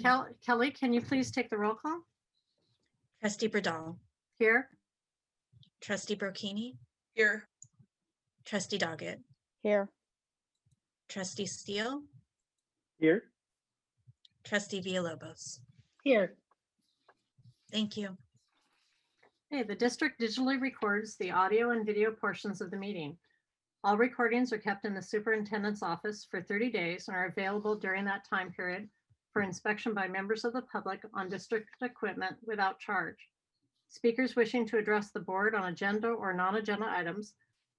Kelly, can you please take the roll call? Trustee Bradall. Here. Trustee Brocchini. Here. Trustee Doggett. Here. Trustee Steele. Here. Trustee Villalobos. Here. Thank you. Okay, the district digitally records the audio and video portions of the meeting. All recordings are kept in the superintendent's office for 30 days and are available during that time period for inspection by members of the public on district equipment without charge. Speakers wishing to address the board on agenda or non-agenda items,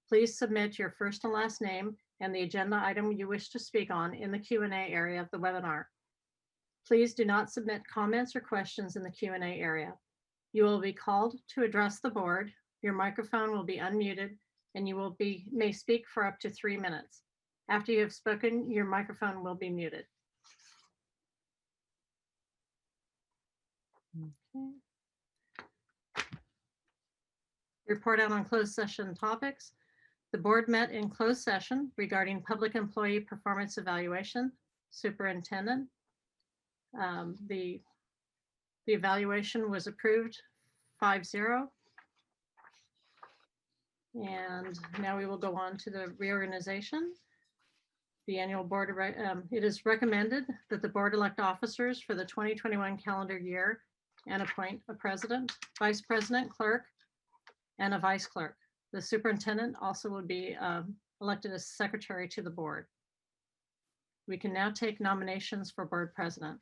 please submit your first and last name and the agenda item you wish to speak on in the Q&A area of the webinar. Please do not submit comments or questions in the Q&A area. You will be called to address the board. Your microphone will be unmuted and you may speak for up to 3 minutes. After you have spoken, your microphone will be muted. Okay. Report out on closed session topics. The board met in closed session regarding public employee performance evaluation, superintendent. The evaluation was approved 5-0. And now we will go on to the reorganization. The annual board, it is recommended that the board elect officers for the 2021 calendar year and appoint a president, vice president, clerk, and a vice clerk. The superintendent also would be elected as secretary to the board. We can now take nominations for board president.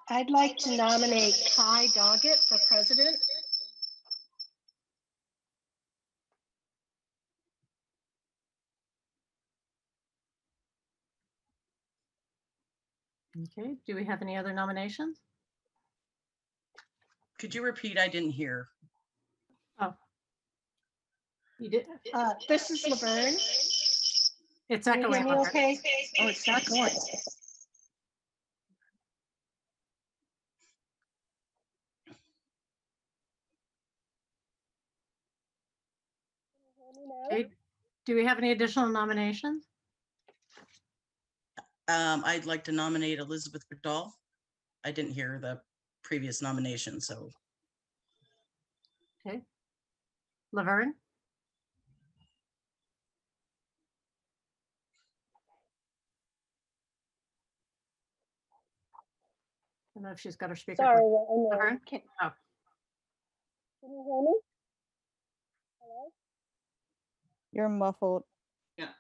I'd like to nominate Kai Doggett for president. Okay, do we have any other nominations? Could you repeat? I didn't hear. Oh, you did. This is Laverne. It's Can you hear echoing. me okay? Oh, it's not going. Okay. Do we have any additional nominations? I'd like to nominate Elizabeth Bradall. I didn't hear the previous nomination, so. Okay. Laverne? I don't know if she's got her speaker. Sorry, Laverne? Can Oh. you hear me? Hello? You're muffled. Yeah.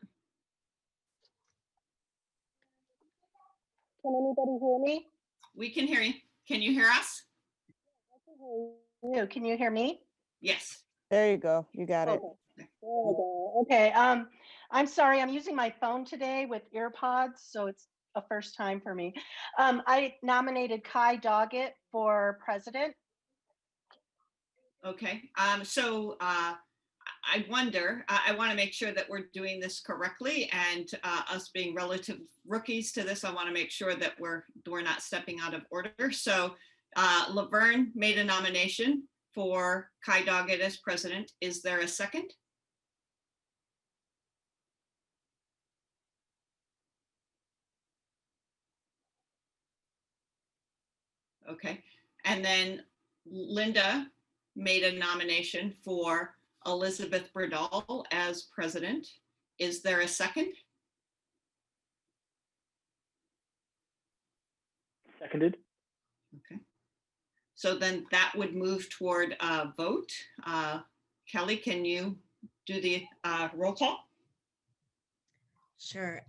Can anybody hear me? We can hear you. Can you hear us? I can hear you. Can you hear me? Yes. There you go. You got it. Okay. There we go. Okay. I'm sorry. I'm using my phone today with earpods, so it's a first time for me. I nominated Kai Doggett for president. Okay. I wonder, I want to make sure that we're doing this correctly, and us being relative rookies to this, I want to make sure that we're not stepping out of order. So Laverne made a nomination for Kai Doggett as president. Is there a second? Okay. And then Linda made a nomination for Elizabeth Bradall as president. Is there a second? Seconded. Okay. So then that would move toward a vote. Kelly, can you do the roll call? Sure.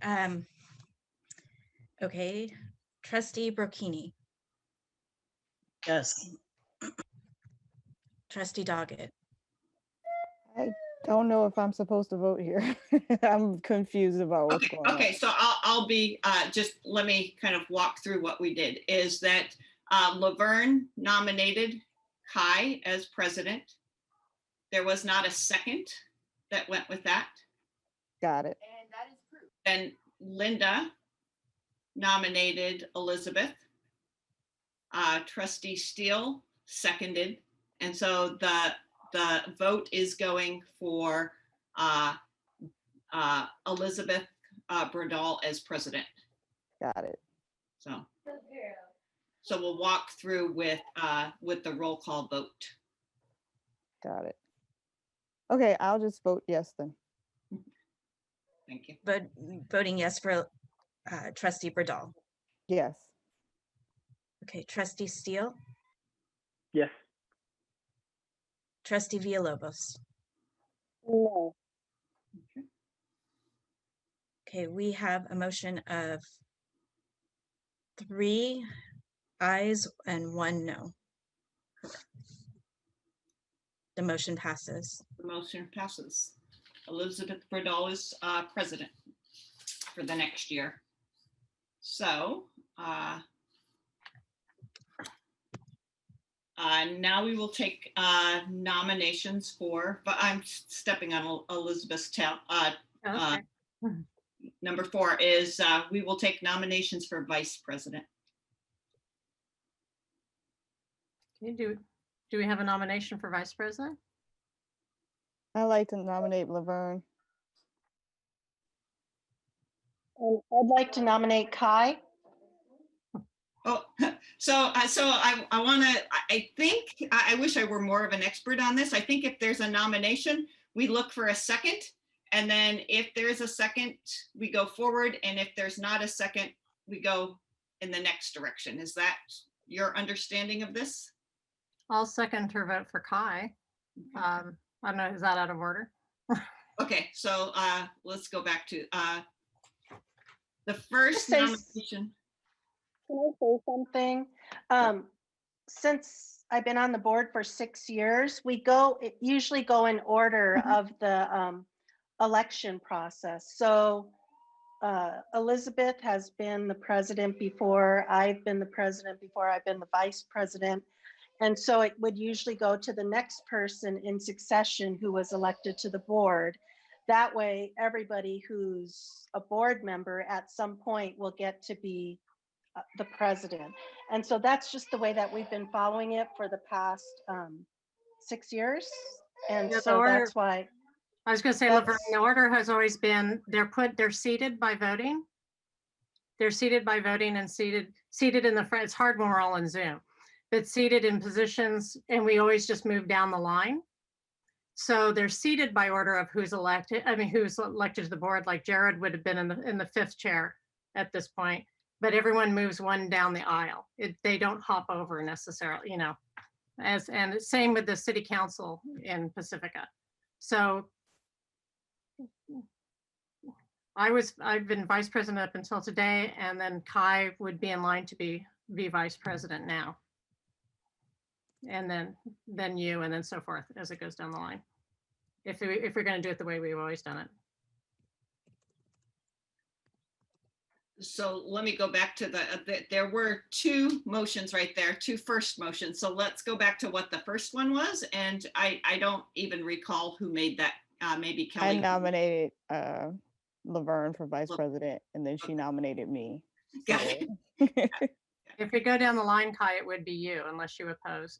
Okay. Trustee Brocchini. Yes. Trustee Doggett. I don't know if I'm supposed to vote here. I'm confused about what's going on. Okay, so I'll be, just let me kind of walk through what we did, is that Laverne nominated Kai as president. There was not a second that went with that. Got it. And that is true. And Linda nominated Elizabeth. Trustee Steele seconded. And so the vote is going for Elizabeth Bradall as president. Got it. So we'll walk through with the roll call vote. Got it. Okay, I'll just vote yes then. Thank you. Voting yes for trustee Bradall. Yes. Okay, trustee Steele, Yes. trustee Villalobos. No. Okay, we have a motion of 3 ayes and 1 no. The motion passes. The motion passes. Elizabeth Bradall is president for the next year. So now we will take nominations for, but I'm stepping on Elizabeth's tail. Okay. Number 4 is we will take nominations for vice president. Okay, do we have a nomination for vice president? I'd like to nominate Laverne. And I'd like to nominate Kai. Oh, so I want to, I think, I wish I were more of an expert on this. I think if there's a nomination, we look for a second. And then if there's a second, we go forward. And if there's not a second, we go in the next direction. Is that your understanding of this? I'll second her vote for Kai. I don't know, is that out of order? Okay, so let's go back to the first Say- nomination. Can I say something? Since I've been on the board for 6 years, we usually go in order of the election process. So Elizabeth has been the president before, I've been the president before, I've been the vice president. And so it would usually go to the next person in succession who was elected to the board. That way, everybody who's a board member at some point will get to be the president. And so that's just the way that we've been following it for the past 6 years. And Yeah, the so order- that's why. I was gonna say, Laverne, the order has always been, they're seated by voting. They're seated by voting and seated in the front. It's hard when we're all in Zoom, but seated in positions, and we always just move down the line. So they're seated by order of who's elected. I mean, who's elected to the board, like Jared would have been in the 5th chair at this point, but everyone moves one down the aisle. They don't hop over necessarily, you know, and same with the city council in Pacifica. So I've been vice president up until today, and then Kai would be in line to be vice president now. And then you, and then so forth as it goes down the line. If we're going to do it the way we've always done it. So let me go back to there were 2 motions right there, 2 first motions. So let's go back to what the first one was. And I don't even recall who made that, maybe Kelly. I nominated Laverne for vice Lav- president, and then she nominated me. Got So- If we go down the line, Kai, it would be you unless you oppose.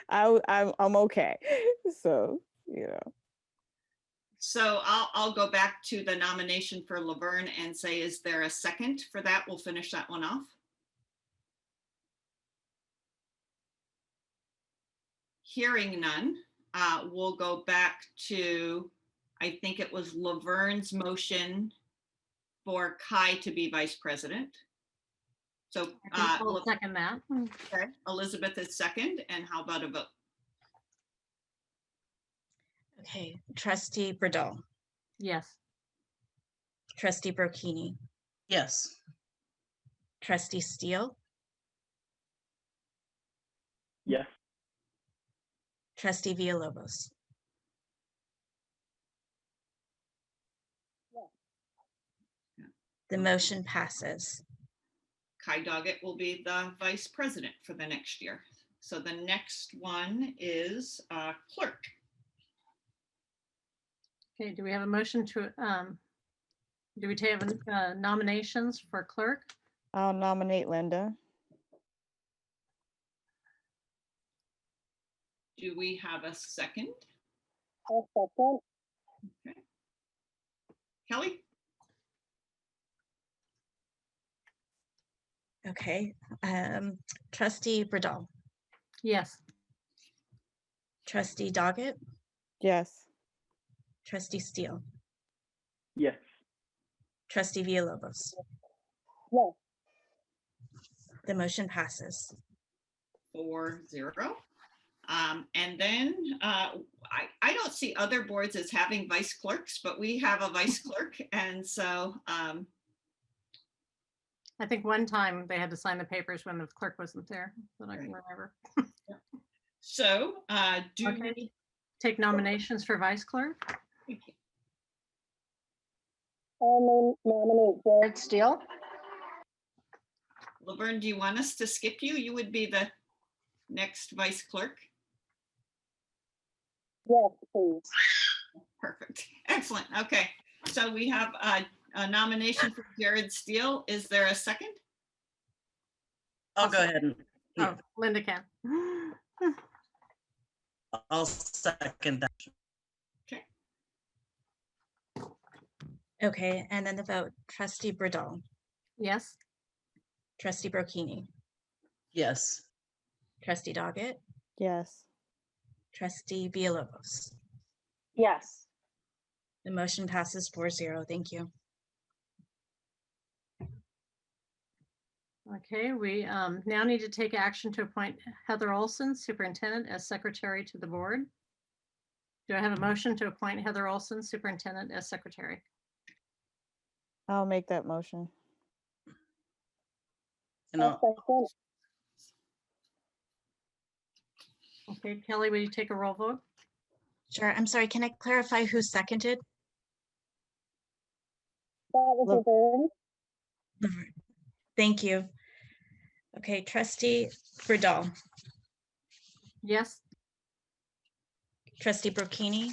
I'm okay. So, you know. So I'll go back to the nomination for Laverne and say, is there a second for that? We'll finish that one off. Hearing none, we'll go back to, I think it was Laverne's motion for Kai to be vice president. So I'll second that. okay, Elizabeth is second, and how about a vote? Okay, trustee Bradall, Yes. trustee Brocchini, Yes. trustee Steele, Yes. trustee Villalobos. The motion passes. Kai Doggett will be the vice president for the next year. So the next one is clerk. Okay, do we have a motion to, do we have nominations for clerk? I'll nominate Linda. Do we have a second? I'll second. Kelly? Okay, trustee Bradall, Yes. trustee Doggett, Yes. trustee Steele, Yes. trustee Villalobos. Yes. The motion passes. 4-0. And then I don't see other boards as having vice clerks, but we have a vice clerk. And so I think one time they had to sign the papers when the clerk wasn't there, that I can remember. do Okay. we, Take nominations for vice clerk. I'll nominate Jared Steele. Laverne, do you want us to skip you? You would be the next vice clerk. Yes, please. Perfect. Excellent. Okay. So we have a nomination for Jared Steele. Is there a second? I'll go ahead and Oh, Linda can. I'll second that. Okay. Okay, and then the vote, trustee Bradall, Yes. trustee Brocchini, Yes. trustee Doggett, Yes. trustee Villalobos. Yes. The motion passes 4-0. Thank you. Okay, we now need to take action to appoint Heather Olson, superintendent, as secretary to the board. Do I have a motion to appoint Heather Olson, superintendent, as secretary? I'll make that motion. And I'll, Okay, Kelly, will you take a roll vote? Sure, I'm sorry, can I clarify who seconded? Look. Laverne. Thank you. Okay, trustee Bradall, Yes. trustee Brocchini,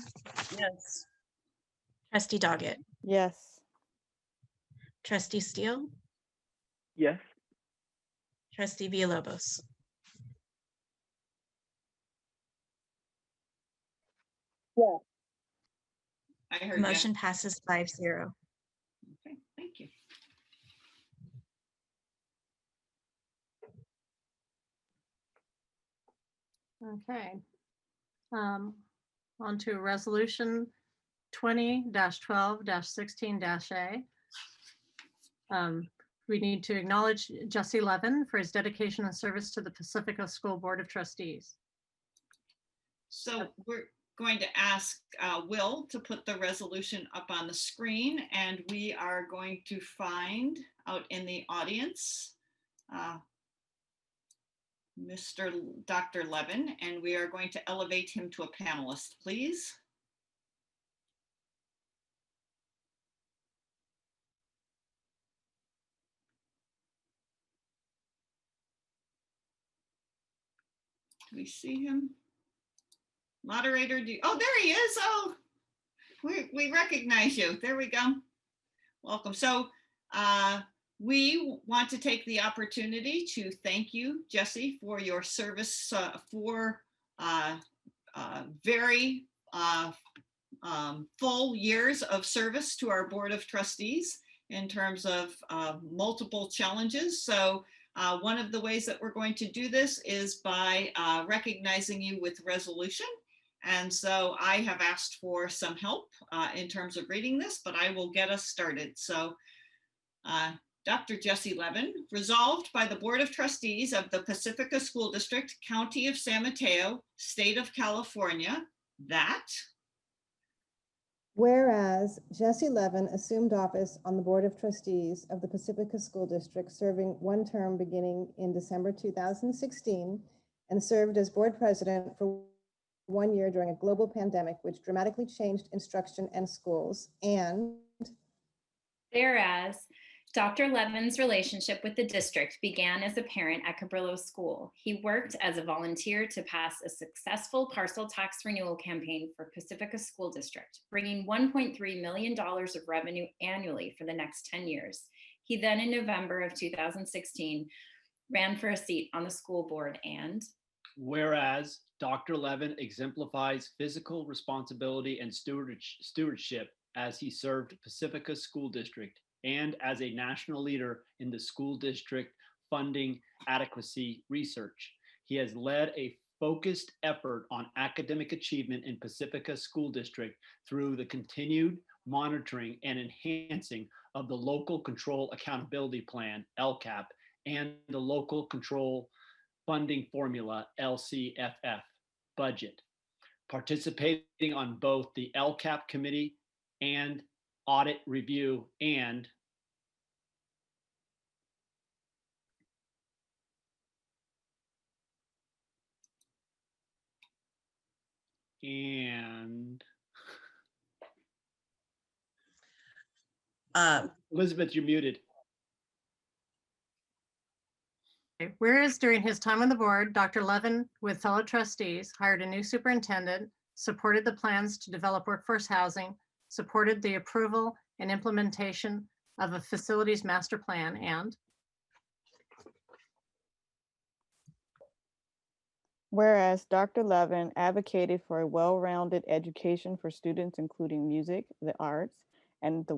yes. trustee Doggett, Yes. trustee Steele, Yes. trustee Villalobos. Yes. I The heard yes. motion passes 5-0. Okay, thank you. Okay. On to resolution 20-12-16-A. We need to acknowledge Jesse Levin for his dedication and service to the Pacifica School Board of Trustees. So we're going to ask Will to put the resolution up on the screen, and we are going to find out in the audience Dr. Levin, and we are going to elevate him to a panelist, please. Do we see him? Moderator, oh, there he is. Oh, we recognize you. There we go. Welcome. So we want to take the opportunity to thank you, Jesse, for your service for very full years of service to our Board of Trustees in terms of multiple challenges. So one of the ways that we're going to do this is by recognizing you with resolution. And so I have asked for some help in terms of reading this, but I will get us started. So Dr. Jesse Levin, resolved by the Board of Trustees of the Pacifica School District, County of San Mateo, State of California, that whereas Jesse Levin assumed office on the Board of Trustees of the Pacifica School District, serving one term beginning in December 2016, and served as board president for 1 year during a global pandemic, which dramatically changed instruction and schools. And whereas Dr. Levin's relationship with the district began as a parent at Cabrillo School. He worked as a volunteer to pass a successful parcel tax renewal campaign for Pacifica School District, bringing $1.3 million of revenue annually for the next 10 years. He then, in November of 2016, ran for a seat on the school board. And whereas Dr. Levin exemplifies physical responsibility and stewardship as he served Pacifica School District and as a national leader in the school district funding adequacy research. He has led a focused effort on academic achievement in Pacifica School District through the continued monitoring and enhancing of the Local Control Accountability Plan, LCAP, and the Local Control Funding Formula, LCFF, budget, participating on both the LCAP committee and audit review and Elizabeth, you're muted. Okay, whereas during his time on the board, Dr. Levin, with fellow trustees, hired a new superintendent, supported the plans to develop workforce housing, supported the approval and implementation of a facilities master plan, and whereas Dr. Levin advocated for a well-rounded education for students, including music, the arts, and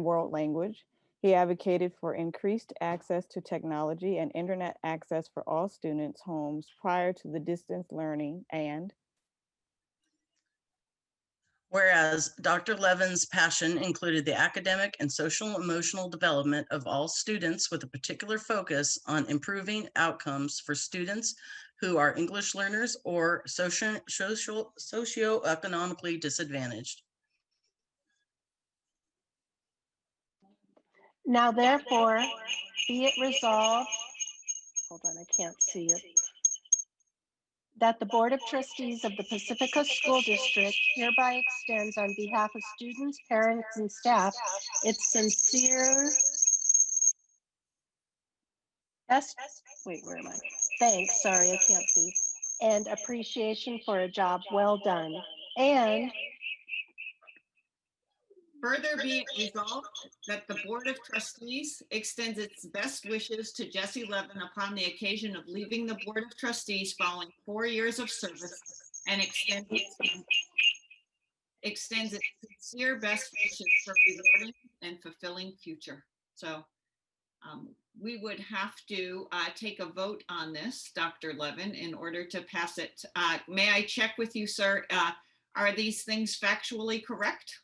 world language. He advocated for increased access to technology and internet access for all students' homes prior to the distance learning. And whereas Dr. Levin's passion included the academic and social emotional development of all students with a particular focus on improving outcomes for students who are English learners or socioeconomically disadvantaged. Now therefore, be it resolved, hold on, I can't see it, that the Board of Trustees of the Pacifica School District hereby extends on behalf of students, parents, and staff its sincere thanks, sorry, I can't see, and appreciation for a job well done. And Further be it resolved that the Board of Trustees extends its best wishes to Jesse Levin upon the occasion of leaving the Board of Trustees following 4 years of service and extends its sincere best wishes for a rewarding and fulfilling future. So we would have to take a vote on this, Dr. Levin, in order to pass it. May I check with you, sir? Are these things factually correct?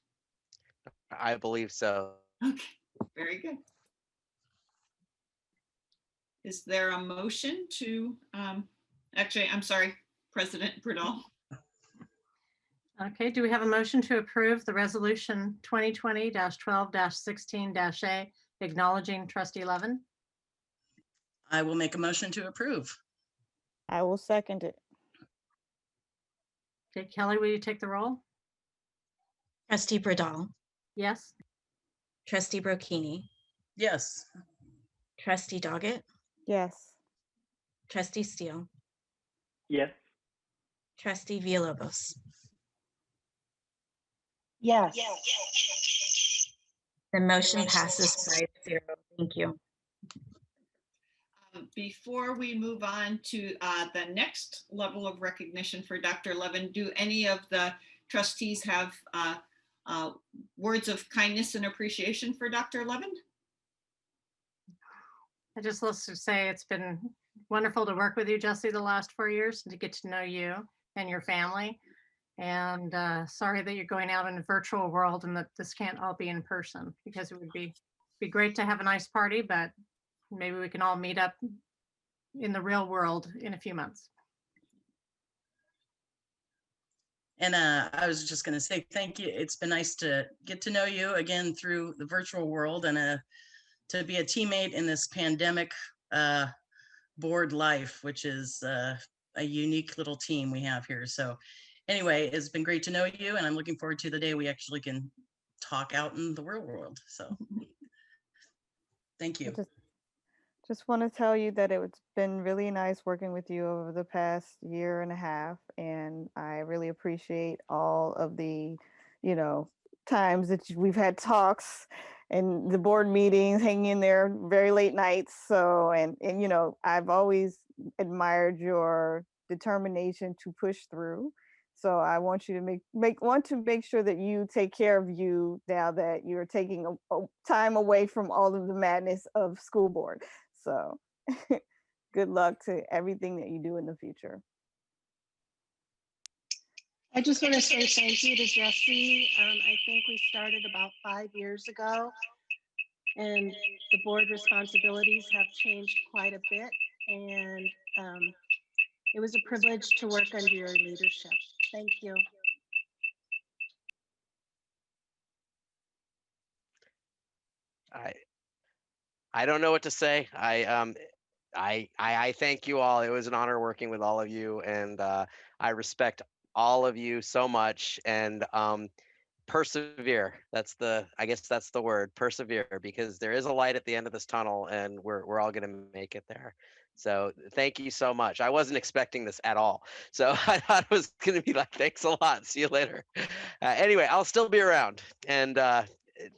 I believe so. Okay, very good. Is there a motion to, actually, I'm sorry, President Brudel. okay, do we have a motion to approve the resolution 2020-12-16-A acknowledging trustee Levin? I will make a motion to approve. I will second it. Okay, Kelly, will you take the roll? Trustee Bradall, Yes. Trustee Brocchini, Yes. Trustee Doggett, Yes. Trustee Steele, Yes. Trustee Villalobos. yes, The motion passes 5-0. Thank you. Before we move on to the next level of recognition for Dr. Levin, do any of the trustees have words of kindness and appreciation for Dr. Levin? I just let's just say it's been wonderful to work with you, Jesse, the last 4 years and to get to know you and your family. And sorry that you're going out in a virtual world and that this can't all be in person, because it would be great to have a nice party, but maybe we can all meet up in the real world in a few months. And I was just going to say thank you. It's been nice to get to know you again through the virtual world and to be a teammate in this pandemic board life, which is a unique little team we have here. So anyway, it's been great to know you, and I'm looking forward to the day we actually can talk out in the real world. So thank you. Just want to tell you that it's been really nice working with you over the past year and a half, and I really appreciate all of the, times that we've had talks and the board meetings, hanging in there very late nights. So, and I've always admired your determination to push through. So I want you to make sure that you take care of you now that you're taking a time away from all of the madness of school board. So good luck to everything that you do in the future. I just want to say thank you to Jesse. I think we started about 5 years ago, and the board responsibilities have changed quite a bit. And it was a privilege to work under your leadership. Thank you. I don't know what to say. I thank you all. It was an honor working with all of you, and I respect all of you so much. And persevere. I guess that's the word, persevere, because there is a light at the end of this tunnel, and we're all gonna make it there. So thank you so much. I wasn't expecting this at all, so I thought it was gonna be like, thanks a lot. See you later. Anyway, I'll still be around, and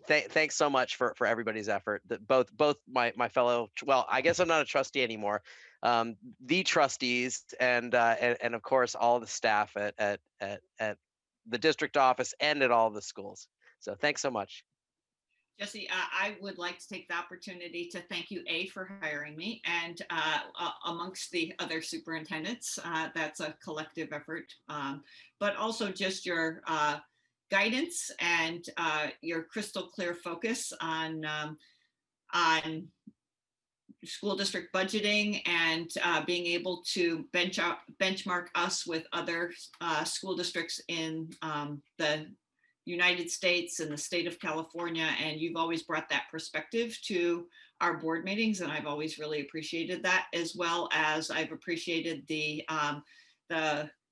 thanks so much for everybody's effort. Both my fellow, well, I guess I'm not a trustee anymore. The trustees and of course all the staff at the district office and at all the schools. So thanks so much. Jesse, I would like to take the opportunity to thank you, for hiring me, and amongst the other superintendents, that's a collective effort, but also just your guidance and your crystal clear focus on school district budgeting and being able to benchmark us with other school districts in the United States and the state of California. And you've always brought that perspective to our board meetings. And I've always really appreciated that, as well as I've appreciated the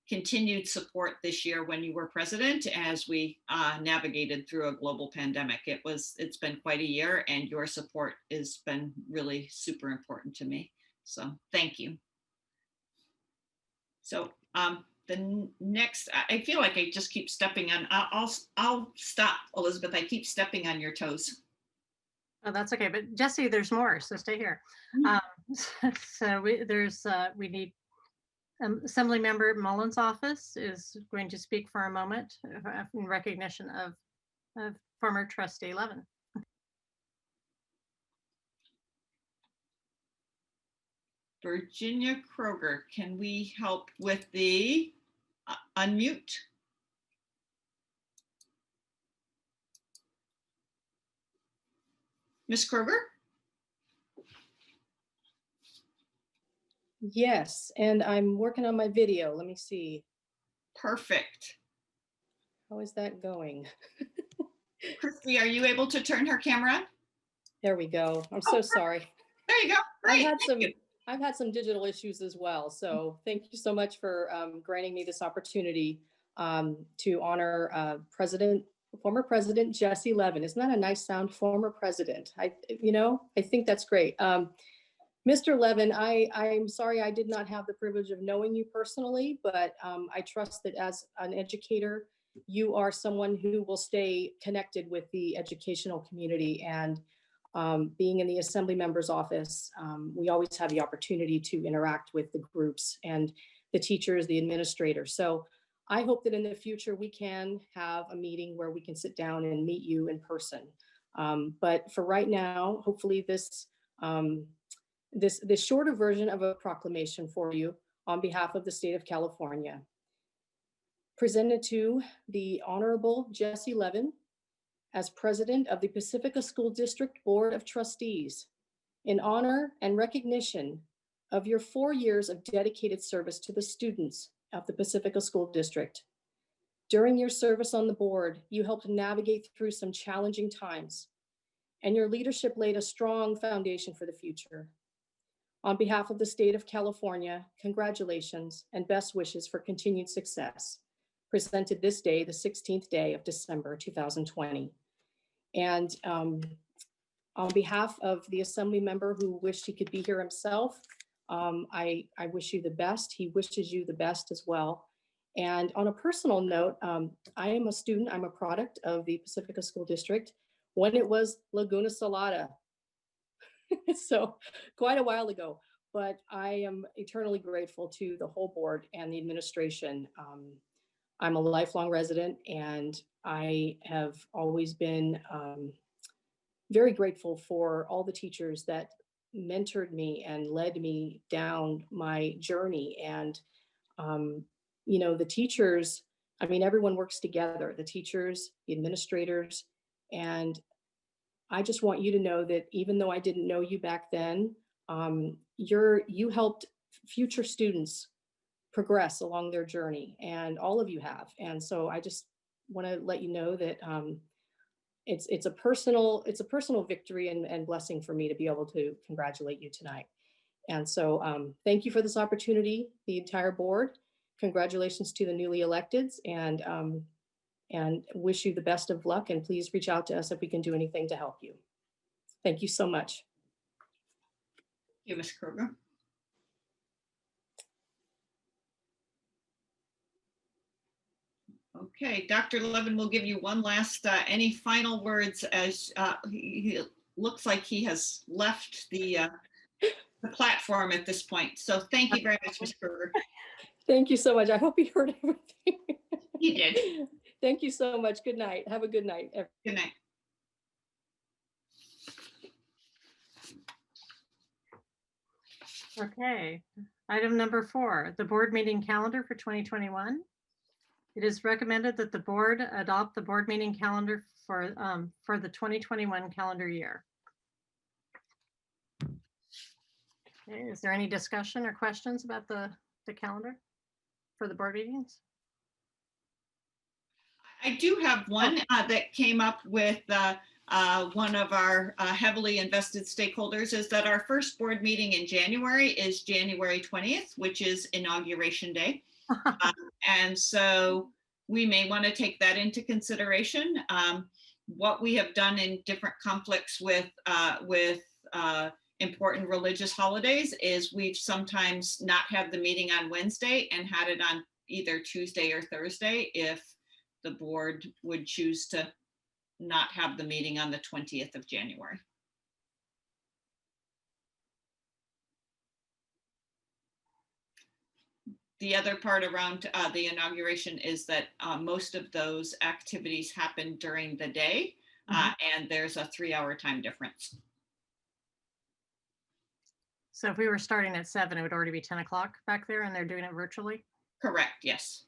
continued support this year when you were president as we navigated through a global pandemic. It's been quite a year, and your support has been really super important to me. So thank you. So the next, I feel like I just keep stepping on, I'll stop, Elizabeth. I keep stepping on your toes. Oh, that's okay. But Jesse, there's more, so stay here. So we need Assembly Member Mullins' office is going to speak for a moment in recognition of former trustee Levin. Virginia Kroger, can we help with the unmute? Ms. Kroger? Yes, and I'm working on my video. Let me see. Perfect. How is that going? Christy, are you able to turn her camera on? There we go. I'm so sorry. There you go. Great. I've had some digital issues as well. So thank you so much for granting me this opportunity to honor former President Jesse Levin. Isn't that a nice sound? Former president. I think that's great. Mr. Levin, I'm sorry I did not have the privilege of knowing you personally, but I trust that as an educator, you are someone who will stay connected with the educational community. And being in the Assembly Member's office, we always have the opportunity to interact with the groups and the teachers, the administrators. So I hope that in the future we can have a meeting where we can sit down and meet you in person. But for right now, hopefully this shorter version of a proclamation for you on behalf of the state of California. Presented to the Honorable Jesse Levin as president of the Pacifica School District Board of Trustees, in honor and recognition of your 4 years of dedicated service to the students of the Pacifica School District. During your service on the board, you helped navigate through some challenging times, and your leadership laid a strong foundation for the future. On behalf of the state of California, congratulations and best wishes for continued success. Presented this day, the 16th day of December, 2020. And on behalf of the Assembly Member who wished he could be here himself, I wish you the best. He wishes you the best as well. And on a personal note, I am a student, I'm a product of the Pacifica School District when it was Laguna Salada. So quite a while ago, but I am eternally grateful to the whole board and the administration. I'm a lifelong resident, and I have always been very grateful for all the teachers that mentored me and led me down my journey. And, the teachers, I mean, everyone works together, the teachers, the administrators. And I just want you to know that even though I didn't know you back then, you helped future students progress along their journey, and all of you have. And so I just want to let you know that it's a personal victory and blessing for me to be able to congratulate you tonight. And so thank you for this opportunity, the entire board. Congratulations to the newly electeds, and wish you the best of luck. And please reach out to us if we can do anything to help you. Thank you so much. Thank you, Ms. Kruger. Okay, Dr. Levin will give you one last, any final words as he looks like he has left the platform at this point. So thank you very much, Ms. Kruger. Thank you so much. I hope you heard everything. He did. Thank you so much. Good night. Have a good night. Good night. Okay, item number 4, the board meeting calendar for 2021. It is recommended that the board adopt the board meeting calendar for the 2021 calendar year. Okay, is there any discussion or questions about the calendar for the board meetings? I do have one that came up with one of our heavily invested stakeholders, is that our first board meeting in January is January 20th, which is Inauguration Day. And so we may want to take that into consideration. What we have done in different conflicts with important religious holidays is we've sometimes not had the meeting on Wednesday and had it on either Tuesday or Thursday if the board would choose to not have the meeting on the 20th of January. The other part around the inauguration is that most of those activities happen during the day, and there's a 3-hour time difference. So if we were starting at 7, it would already be 10 o'clock back there and they're doing it virtually? Correct, yes.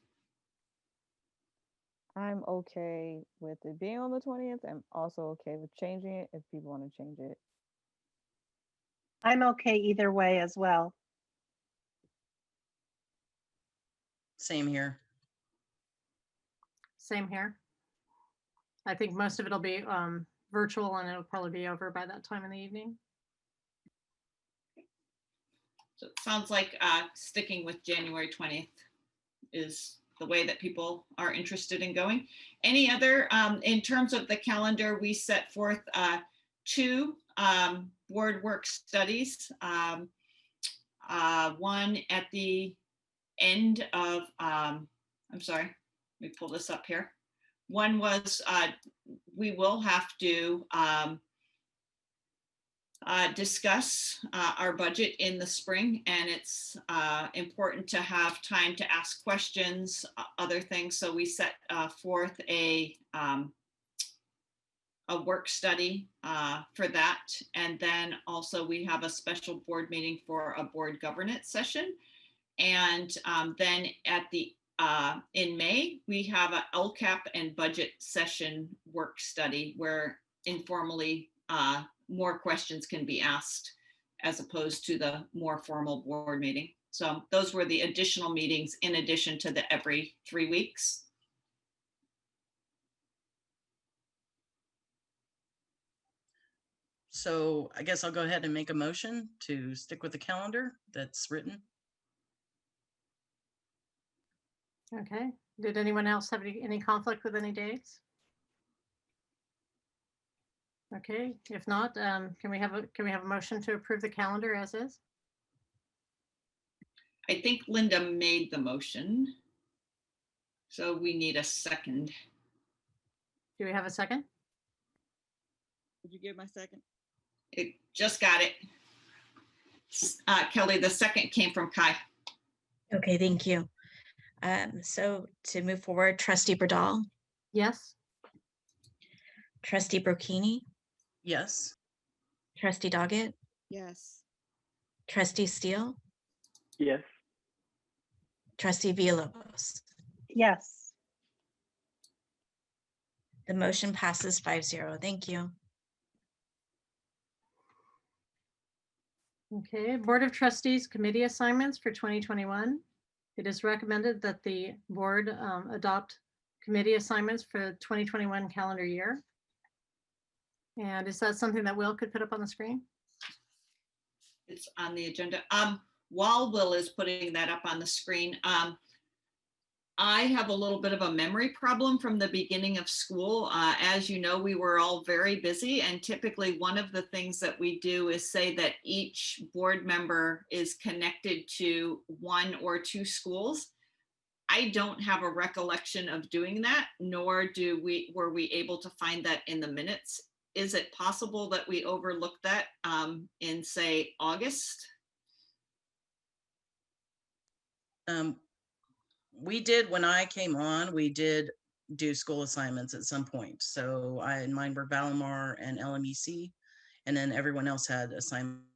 I'm okay with it being on the 20th. I'm also okay with changing it if people want to change it. I'm okay either way as well. Same here. Same here. I think most of it'll be virtual and it'll probably be over by that time in the evening. So it sounds like sticking with January 20th is the way that people are interested in going. Any other, in terms of the calendar, we set forth 2 board work studies. One at the end of, I'm sorry, let me pull this up here. One was we will have to discuss our budget in the spring, and it's important to have time to ask questions, other things. So we set forth a work study for that. And then also we have a special board meeting for a board governance session. And then at the in May, we have a LCAP and budget session work study where informally more questions can be asked as opposed to the more formal board meeting. So those were the additional meetings in addition to the every 3 weeks. So I guess I'll go ahead and make a motion to stick with the calendar that's written. Okay. Did anyone else have any conflict with any dates? Okay, if not, can we have a motion to approve the calendar as is? I think Linda made the motion. So we need a second. Do we have a second? Did you get my second? It just got it. Kelly, the second came from Kai. Okay, thank you. So to move forward, Trustee Burdall, Yes. Trustee Brocchini, Yes. Trustee Doggett, Yes. Trustee Steele, Yes. Trustee Villalobos. Yes. The motion passes 5-0. Thank you. Okay, Board of Trustees Committee assignments for 2021. It is recommended that the board adopt committee assignments for the 2021 calendar year. And is that something that Will could put up on the screen? It's on the agenda. While Will is putting that up on the screen, I have a little bit of a memory problem from the beginning of school. As you know, we were all very busy, and typically one of the things that we do is say that each board member is connected to 1 or 2 schools. I don't have a recollection of doing that, nor were we able to find that in the minutes. Is it possible that we overlooked that in, say, August? We did, when I came on, we did do school assignments at some point. So mine were Valmar and LMEC, and then everyone else had assignments.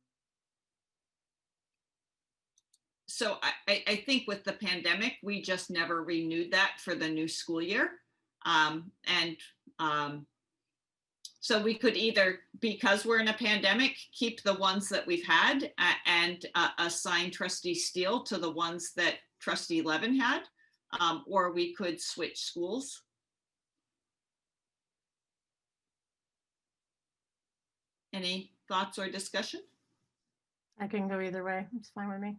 So I think with the pandemic, we just never renewed that for the new school year. So we could either, because we're in a pandemic, keep the ones that we've had and assign Trustee Steele to the ones that Trustee Levin had, or we could switch schools. Any thoughts or discussion? I can go either way. It's fine with me.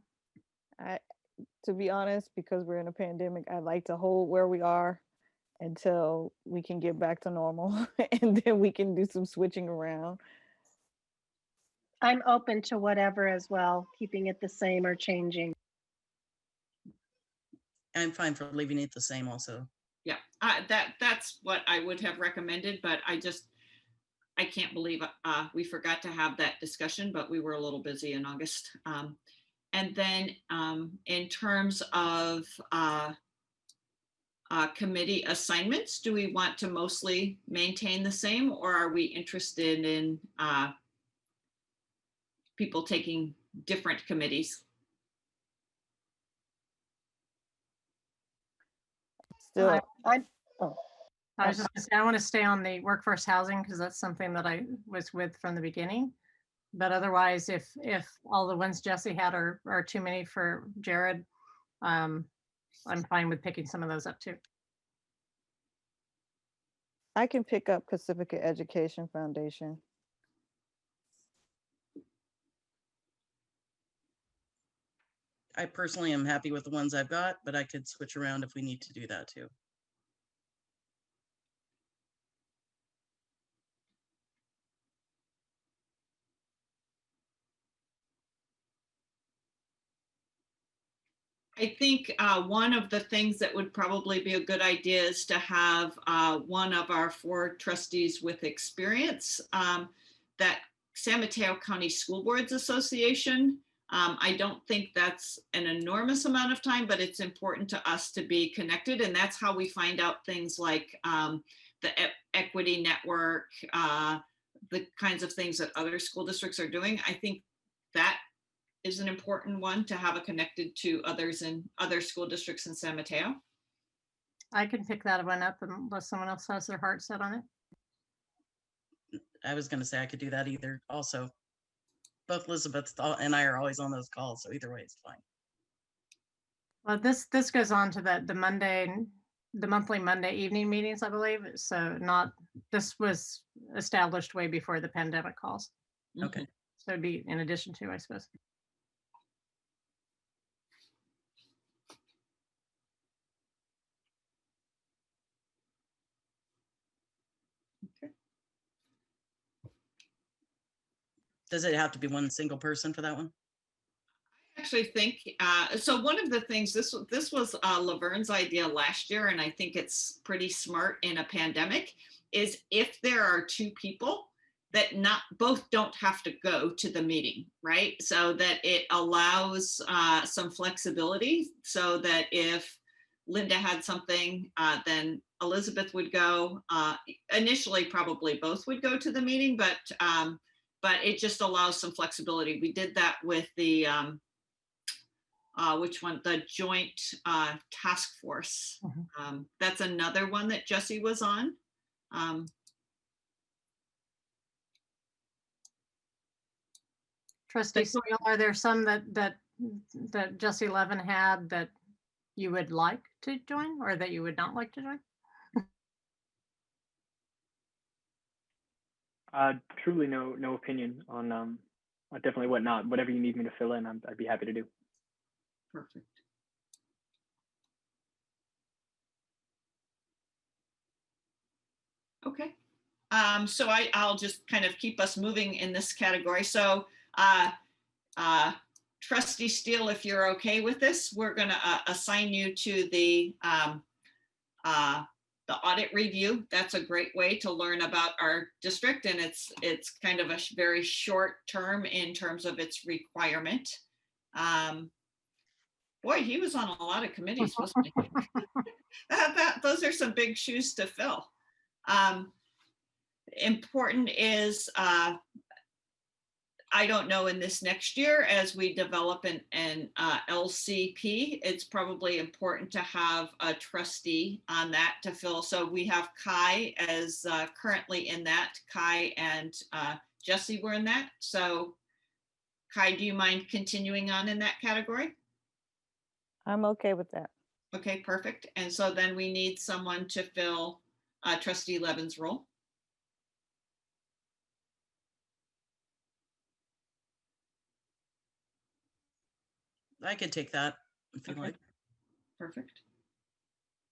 To be honest, because we're in a pandemic, I'd like to hold where we are until we can get back to normal and then we can do some switching around. I'm open to whatever as well, keeping it the same or changing. I'm fine for leaving it the same also. Yeah, that's what I would have recommended, but I can't believe we forgot to have that discussion, but we were a little busy in August. And then in terms of committee assignments, do we want to mostly maintain the same, or are we interested in people taking different committees? Still, I was just gonna say, I want to stay on the workforce housing because that's something that I was with from the beginning. But otherwise, if all the ones Jesse had are too many for Jared, I'm fine with picking some of those up too. I can pick up Pacifica Education Foundation. I personally am happy with the ones I've got, but I could switch around if we need to do that too. I think one of the things that would probably be a good idea is to have one of our 4 trustees with experience. That San Mateo County School Boards Association, I don't think that's an enormous amount of time, but it's important to us to be connected. And that's how we find out things like the equity network, the kinds of things that other school districts are doing. I think that is an important one to have a connected to others in other school districts in San Mateo. I can pick that one up unless someone else has their heart set on it. I was going to say I could do that either. Also, both Elizabeth and I are always on those calls, so either way it's fine. Well, this goes on to the monthly Monday evening meetings, I believe. So this was established way before the pandemic calls. Okay. So it'd be in addition to, I suppose. Does it have to be one single person for that one? I actually think, so one of the things, this was Laverne's idea last year, and I think it's pretty smart in a pandemic, is if there are 2 people that both don't have to go to the meeting, right? So that it allows some flexibility, so that if Linda had something, then Elizabeth would go. Initially, probably both would go to the meeting, but but it just allows some flexibility. We did that with the, which one? The joint task force. That's another one that Jesse was on. Trustee Steele, are there some that Jesse Levin had that you would like to join or that you would not like to join? Truly no opinion on definitely what not. Whatever you need me to fill in, I'd be happy to do. Perfect. Okay. So I'll just kind of keep us moving in this category. So Trustee Steele, if you're okay with this, we're going to assign you to the audit review. That's a great way to learn about our district, and it's kind of a very short term in terms of its requirement. Boy, he was on a lot of committees, wasn't he? Those are some big shoes to fill. Important is, I don't know, in this next year, as we develop an LCP, it's probably important to have a trustee on that to fill. So we have Kai as currently in that. Kai and Jesse were in that. So Kai, do you mind continuing on in that category? I'm okay with that. Okay, perfect. And so then we need someone to fill Trustee Levin's role. I could take that if you Okay. like. Perfect.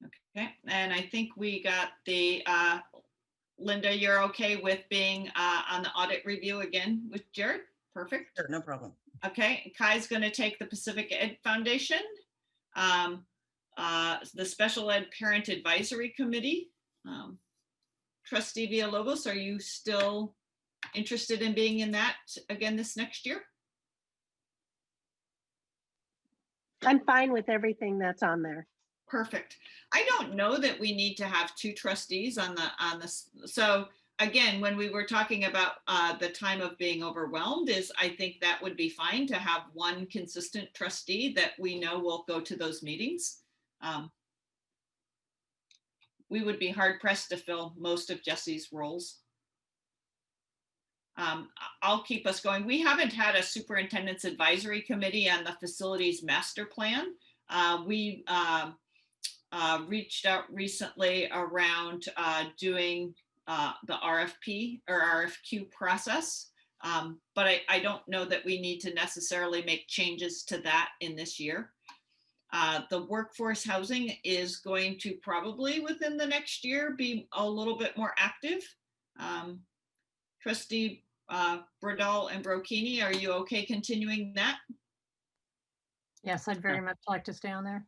Okay, and I think we got the, Linda, you're okay with being on the audit review again with Jared? Perfect. Sure, no problem. Okay, Kai's going to take the Pacifica Ed Foundation, the Special Ed Parent Advisory Committee. Trustee Villalobos, are you still interested in being in that again this next year? I'm fine with everything that's on there. Perfect. I don't know that we need to have two trustees on this. So again, when we were talking about the time of being overwhelmed, I think that would be fine to have one consistent trustee that we know will go to those meetings. We would be hard pressed to fill most of Jesse's roles. I'll keep us going. We haven't had a superintendent's advisory committee on the facilities master plan. We reached out recently around doing the RFP or RFQ process, but I don't know that we need to necessarily make changes to that in this year. The workforce housing is going to probably within the next year be a little bit more active. Trustee Bradal and Brocchini, are you okay continuing that? Yes, I'd very much like to stay on there.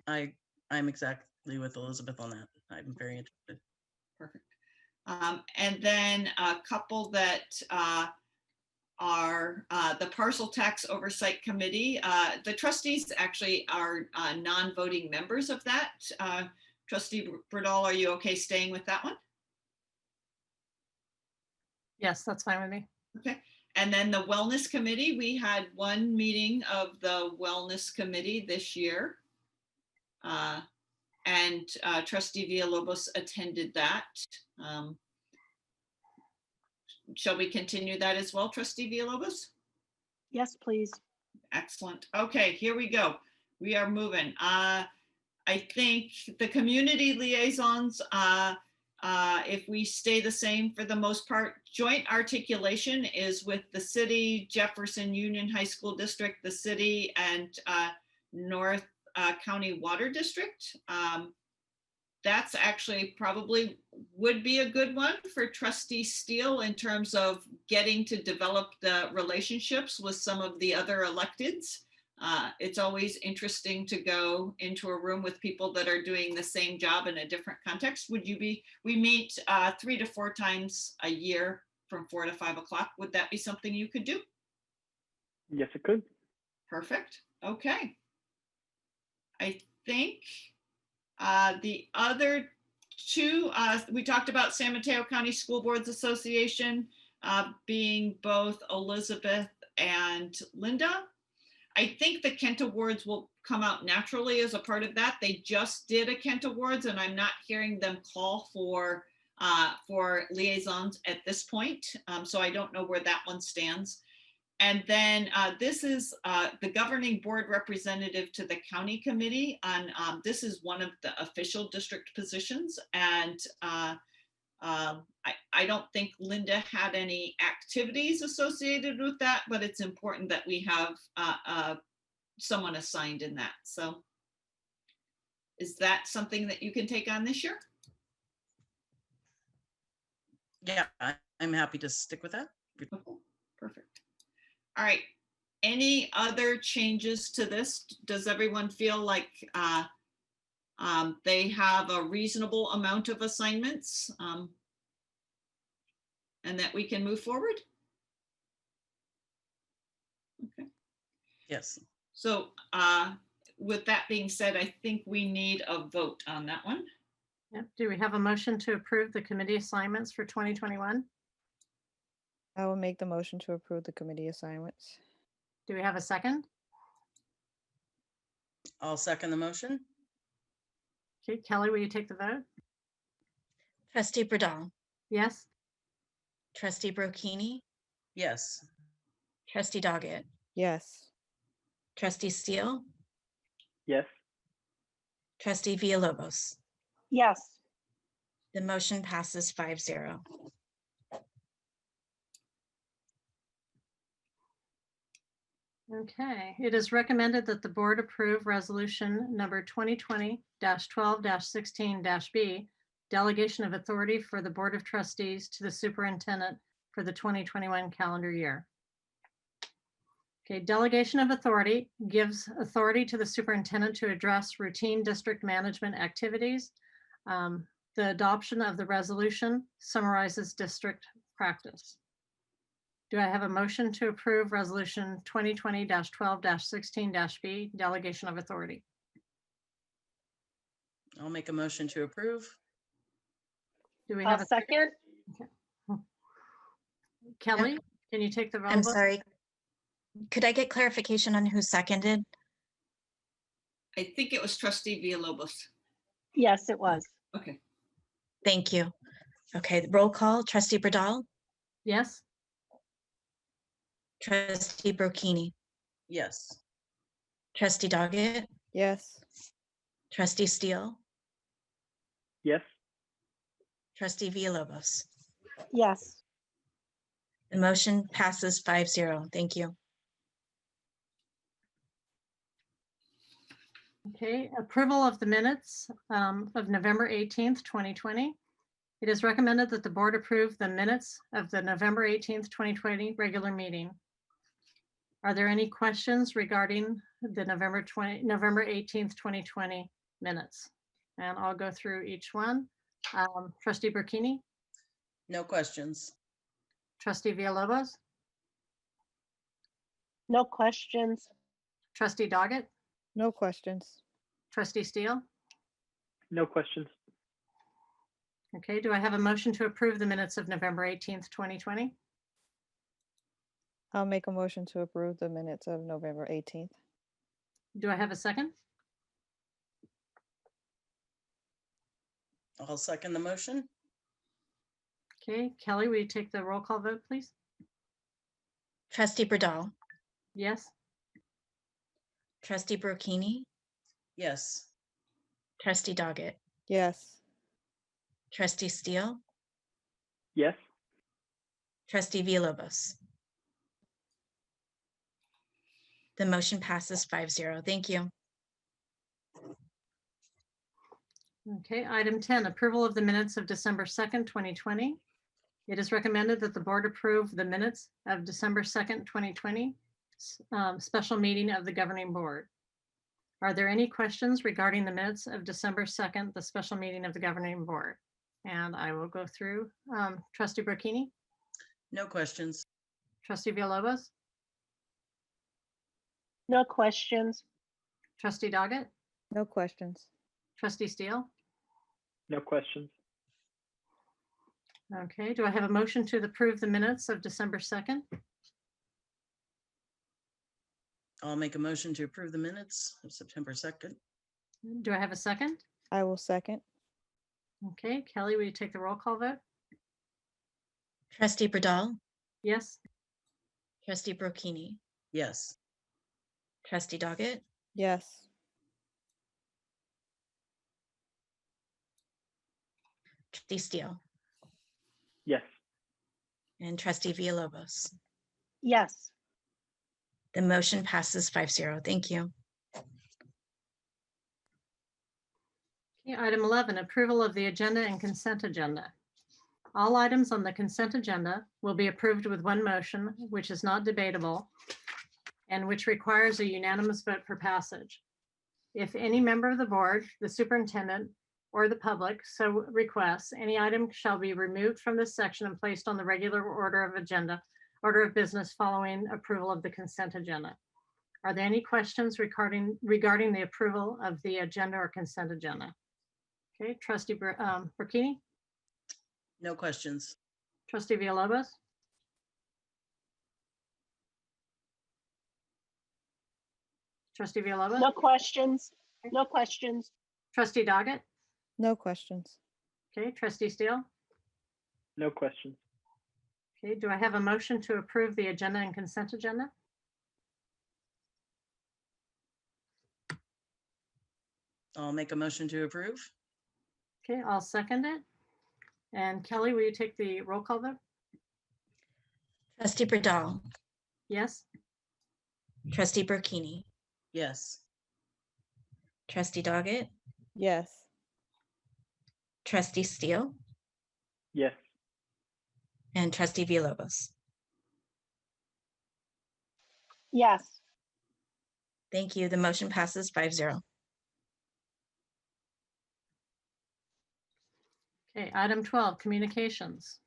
I'm exactly with Elizabeth on that. I'm very interested. Perfect. And then a couple that are the Parcel Tax Oversight Committee. The trustees actually are non-voting members of that. Trustee Bradal, are you okay staying with that one? Yes, that's fine with me. Okay. And then the Wellness Committee, we had one meeting of the Wellness Committee this year. And Trustee Villalobos attended that. Shall we continue that as well, Trustee Villalobos? Yes, please. Excellent. Okay, here we go. We are moving. I think the community liaisons, if we stay the same for the most part, joint articulation is with the city, Jefferson Union High School District, the city, and North County Water District. That's actually probably would be a good one for Trustee Steele in terms of getting to develop the relationships with some of the other electeds. It's always interesting to go into a room with people that are doing the same job in a different context. Would you be, we meet 3 to 4 times a year from 4 to 5 o'clock. Would that be something you could do? Yes, it could. Perfect. Okay. I think the other two, we talked about San Mateo County School Boards Association. being both Elizabeth and Linda. I think the Kent Awards will come out naturally as a part of that. They just did a Kent Awards, and I'm not hearing them call for liaisons at this point. So I don't know where that one stands. And then this is the governing board representative to the county committee. This is one of the official district positions. And I don't think Linda had any activities associated with that, but it's important that we have someone assigned in that. So is that something that you can take on this year? Yeah, I'm happy to stick with that. Okay, perfect. All right. Any other changes to this? Does everyone feel like they have a reasonable amount of assignments and that we can move forward? Okay. Yes. So with that being said, I think we need a vote on that one. Yep. Do we have a motion to approve the committee assignments for 2021? I will make the motion to approve the committee assignments. Do we have a second? I'll second the motion. Okay, Kelly, will you take the vote? Trustee Bradal, Yes. trustee Brocchini, Yes. trustee Doggett, Yes. trustee Steele, Yes. trustee Villalobos. Yes. The motion passes 5-0. Okay, it is recommended that the board approve resolution number 2020-12-16-B, delegation of authority for the Board of Trustees to the superintendent for the 2021 calendar year. Okay, delegation of authority gives authority to the superintendent to address routine district management activities. The adoption of the resolution summarizes district practice. Do I have a motion to approve resolution 2020-12-16-B, delegation of authority? I'll make a motion to approve. Do we I'll have a second. Kelly, can you take the roll? I'm vote? sorry. Could I get clarification on who seconded? I think it was trustee Villalobos. Yes, it was. Okay. Thank you. Okay, roll call, trustee Bradal, Yes. trustee Brocchini, Yes. trustee Doggett, Yes. trustee Steele, Yes. trustee Villalobos. Yes. The motion passes 5-0. Thank you. Okay, approval of the minutes of November 18th, 2020. It is recommended that the board approve the minutes of the November 18th, 2020 regular meeting. Are there any questions regarding the November 18th, 2020 minutes? And I'll go through each one. Trustee Burkini, No questions. trustee Villalobos, No questions. trustee Doggett, No questions. trustee Steele. No questions. Okay, do I have a motion to approve the minutes of November 18th, 2020? I'll make a motion to approve the minutes of November 18th. Do I have a second? I'll second the motion. Okay, Kelly, will you take the roll call vote, please? Trustee Bradal, Yes. trustee Brocchini, Yes. trustee Doggett, Yes. trustee Steele, Yes. trustee Villalobos. The motion passes 5-0. Thank you. Okay, item 10, approval of the minutes of December 2nd, 2020. It is recommended that the board approve the minutes of December 2nd, 2020, special meeting of the governing board. Are there any questions regarding the minutes of December 2nd, the special meeting of the governing board? And I will go through trustee Burkini, No questions. trustee Villalobos, No questions. trustee Doggett, No questions. trustee Steele, No questions. Okay, do I have a motion to approve the minutes of December 2nd? I'll make a motion to approve the minutes of September 2nd. Do I have a second? I will second. Okay, Kelly, will you take the roll call vote? Trustee Burdall, Yes. trustee Brocchini, Yes. trustee Doggett, Yes. trustee Steele, Yes. and trustee Villalobos. Yes. The motion passes 5-0. Thank you. Okay, item 11, approval of the agenda and consent agenda. All items on the consent agenda will be approved with one motion, which is not debatable and which requires a unanimous vote for passage. If any member of the board, the superintendent, or the public so requests, any item shall be removed from this section and placed on the regular order of business following approval of the consent agenda. Are there any questions regarding the approval of the agenda or consent agenda? Okay, trustee Burkini, No questions. trustee Villalobos, trustee Villalobos, No questions. No questions. trustee Doggett, No questions. okay, trustee Steele. No questions. Okay, do I have a motion to approve the agenda and consent agenda? I'll make a motion to approve. Okay, I'll second it. And Kelly, will you take the roll call vote? Trustee Burdall, Yes. trustee Brocchini, Yes. trustee Doggett, Yes. trustee Steele, Yes. and trustee Villalobos. Yes. Thank you. The motion passes 5-0. Okay, item 12, communications.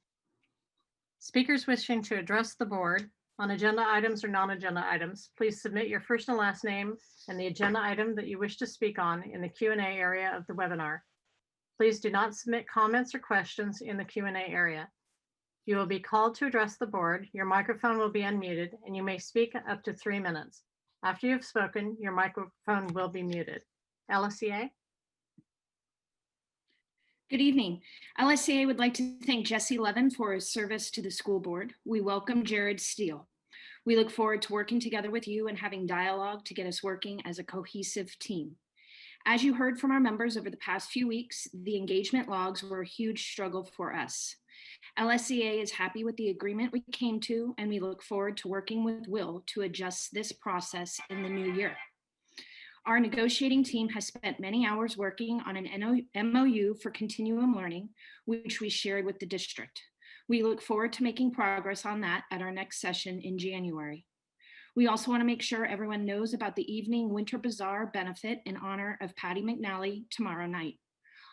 Speakers wishing to address the board on agenda items or non-agenda items, please submit your first and last name and the agenda item that you wish to speak on in the Q&A area of the webinar. Please do not submit comments or questions in the Q&A area. You will be called to address the board. Your microphone will be unmuted and you may speak up to 3 minutes. After you've spoken, your microphone will be muted. LSCA? Good evening. LSCA would like to thank Jesse Levin for his service to the school board. We welcome Jared Steele. We look forward to working together with you and having dialogue to get us working as a cohesive team. As you heard from our members over the past few weeks, the engagement logs were a huge struggle for us. LSCA is happy with the agreement we came to, and we look forward to working with Will to adjust this process in the new year. Our negotiating team has spent many hours working on an MOU for continuum learning, which we shared with the district. We look forward to making progress on that at our next session in January. We also want to make sure everyone knows about the evening winter bazaar benefit in honor of Patty McNally tomorrow night.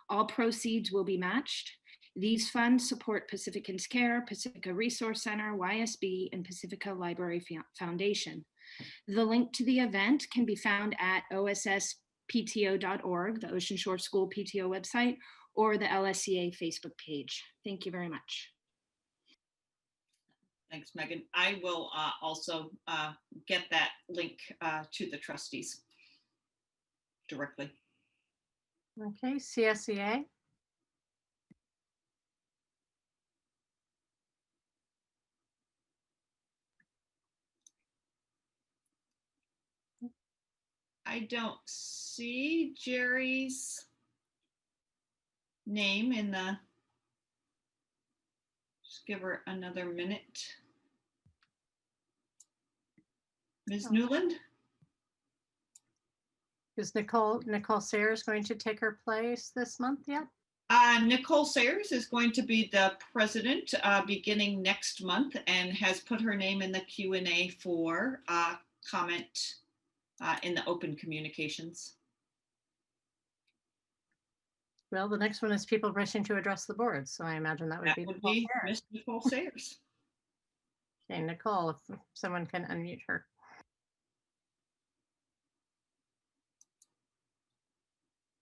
All proceeds will be matched. These funds support Pacificans Care, Pacifica Resource Center, YSB, and Pacifica Library Foundation. The link to the event can be found at osspto.org, the Ocean Shore School PTO website, or the LSCA Facebook page. Thank you very much. Thanks, Megan. I will also get that link to the trustees directly. Okay, CSEA? I don't see Jerry's name in the, just give her another minute. Ms. Newland? Is Nicole Sayers going to take her place this month yet? Nicole Sayers is going to be the president beginning next month and has put her name in the Q&A for comment in the open communications. Well, the next one is people wishing to address the board. So I imagine that would be Ms. Nicole Sayers. Okay, Nicole, if someone can unmute her.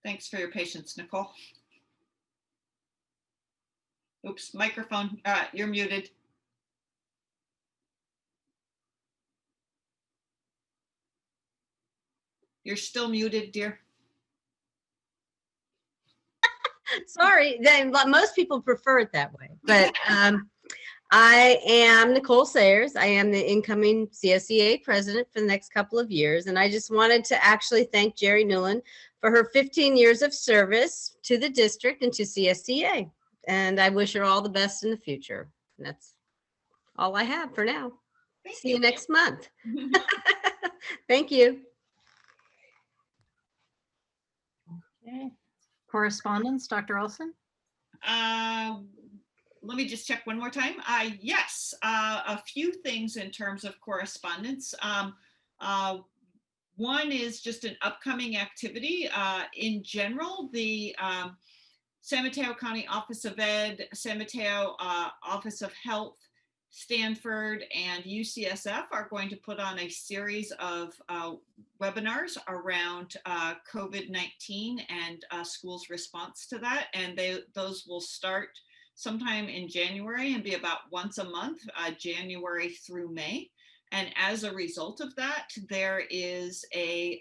Thanks for your patience, Nicole. Oops, microphone, you're muted. You're still muted, dear. Sorry, then most people prefer it that way. But I am Nicole Sayers. I am the incoming CSEA president for the next couple of years. And I just wanted to actually thank Jerry Newland for her 15 years of service to the district and to CSEA. And I wish her all the best in the future. And that's all I have for now. See you next month. Thank you. Okay. Correspondence, Dr. Olson? Let me just check one more time. Yes, a few things in terms of correspondence. One is just an upcoming activity. In general, the San Mateo County Office of Ed, San Mateo Office of Health, Stanford, and UCSF are going to put on a series of webinars around COVID-19 and schools' response to that. And those will start sometime in January and be about once a month, January through May. And as a result of that, there is a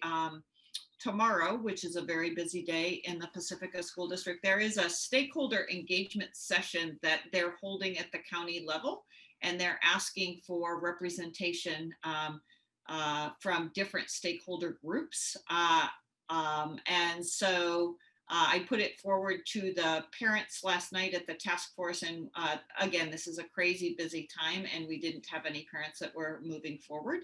tomorrow, which is a very busy day in the Pacifica School District, there is a stakeholder engagement session that they're holding at the county level, and they're asking for representation from different stakeholder groups. And so I put it forward to the parents last night at the task force. And again, this is a crazy busy time and we didn't have any parents that were moving forward.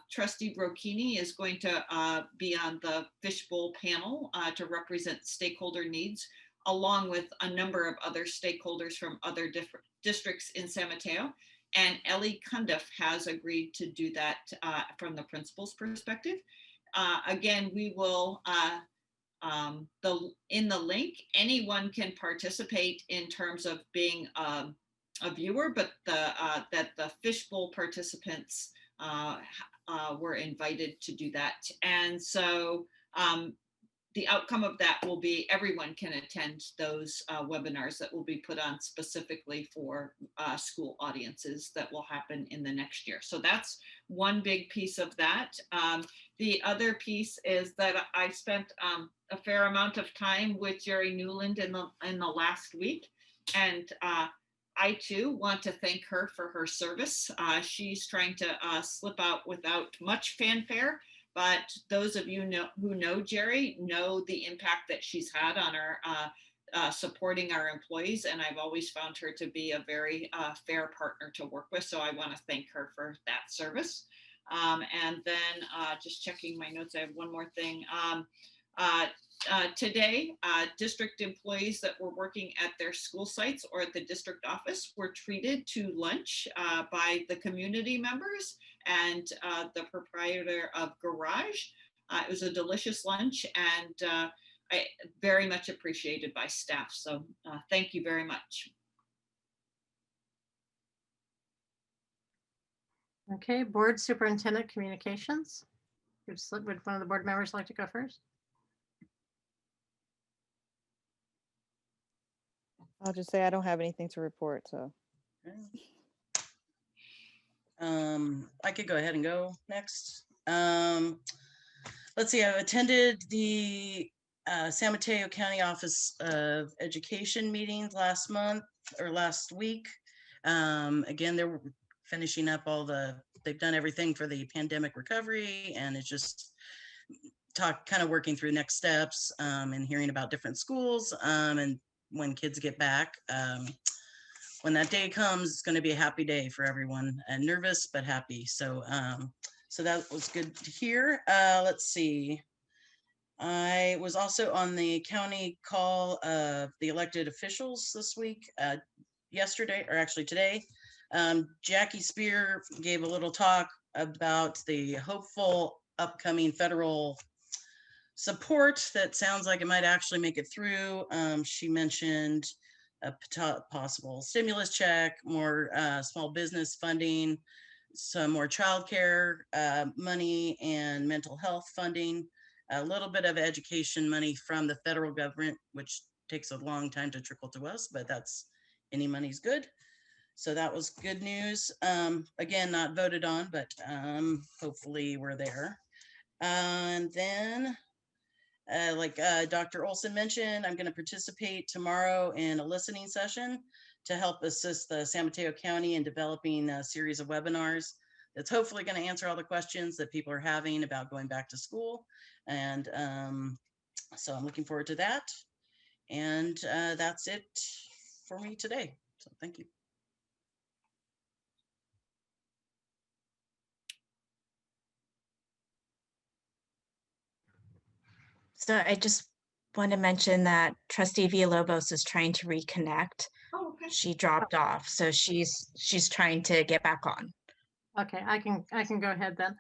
Trustee Brocchini is going to be on the fishbowl panel to represent stakeholder needs, along with a number of other stakeholders from other different districts in San Mateo. And Ellie Cundiff has agreed to do that from the principal's perspective. Again, we will, in the link, anyone can participate in terms of being a viewer, but that the fishbowl participants were invited to do that. And so the outcome of that will be everyone can attend those webinars that will be put on specifically for school audiences that will happen in the next year. So that's one big piece of that. The other piece is that I spent a fair amount of time with Jerry Newland in the last week. And I too want to thank her for her service. She's trying to slip out without much fanfare. But those of you who know Jerry know the impact that she's had on our supporting our employees. And I've always found her to be a very fair partner to work with. So I want to thank her for that service. And then just checking my notes, I have one more thing. Today, district employees that were working at their school sites or at the district office were treated to lunch by the community members and the proprietor of Garage. It was a delicious lunch and very much appreciated by staff. So thank you very much. Okay, board superintendent communications. Would one of the board members like to go first? I'll just say I don't have anything to report, so. I could go ahead and go next. Let's see, I've attended the San Mateo County Office of Education meetings last week. Again, they're finishing up they've done everything for the pandemic recovery, and it's just kind of working through next steps and hearing about different schools and when kids get back. When that day comes, it's going to be a happy day for everyone, and nervous but happy. So so that was good to hear. Let's see. I was also on the county call of the elected officials this week, yesterday, or actually today. Jackie Spear gave a little talk about the hopeful upcoming federal support that sounds like it might actually make it through. She mentioned a possible stimulus check, more small business funding, some more childcare money and mental health funding, a little bit of education money from the federal government, which takes a long time to trickle to us, but that's any money's good. So that was good news. Again, not voted on, but hopefully we're there. And then, like Dr. Olson mentioned, I'm going to participate tomorrow in a listening session to help assist the San Mateo County in developing a series of webinars that's hopefully going to answer all the questions that people are having about going back to school. And so I'm looking forward to that. And that's it for me today. So thank you. So I just want to mention that Trustee Villalobos is trying to reconnect. Oh, okay. She dropped off, so she's trying to get back on. Okay, I can go ahead then.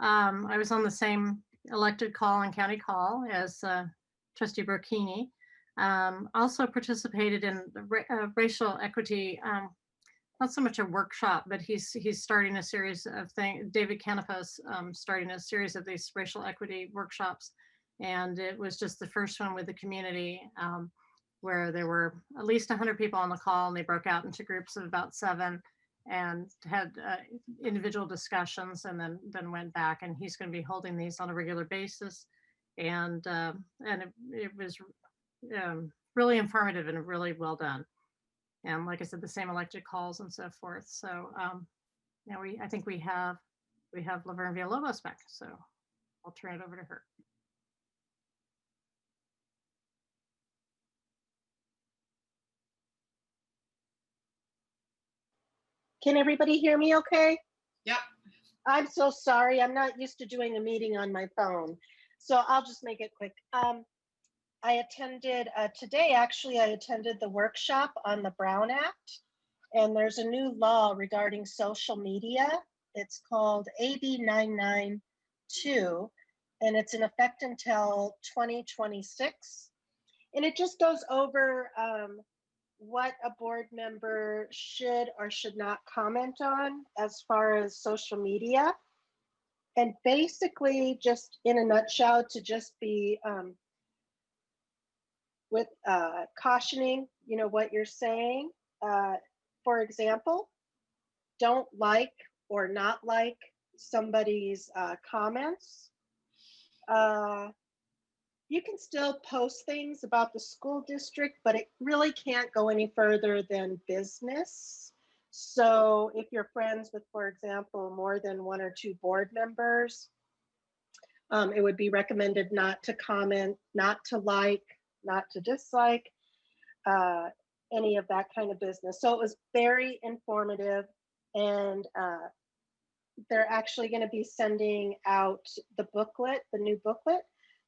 I was on the same elected call and county call as Trustee Burkini. Also participated in the racial equity, not so much a workshop, but he's starting a series of things. David Canapos starting a series of these racial equity workshops. And it was just the first one with the community where there were at least 100 people on the call, and they broke out into groups of about 7 and had individual discussions, and then went back. And he's going to be holding these on a regular basis. And it was really informative and really well done. And like I said, the same elected calls and so forth. So you know, I think we have Laverne Villalobos back. So I'll turn it over to her. Can everybody hear me okay? Yep. I'm so sorry. I'm not used to doing a meeting on my phone. So I'll just make it quick. I attended today, actually, I attended the workshop on the Brown Act. And there's a new law regarding social media. It's called AB 992, and it's in effect until 2026. And it just goes over what a board member should or should not comment on as far as social media. And basically, just in a nutshell, to just be with cautioning, you know, what you're saying. For example, don't like or not like somebody's comments. You can still post things about the school district, but it really can't go any further than business. So if you're friends with, for example, more than 1 or 2 board members, it would be recommended not to comment, not to like, not to dislike, any of that kind of business. So it was very informative, and they're actually going to be sending out the booklet, the new booklet,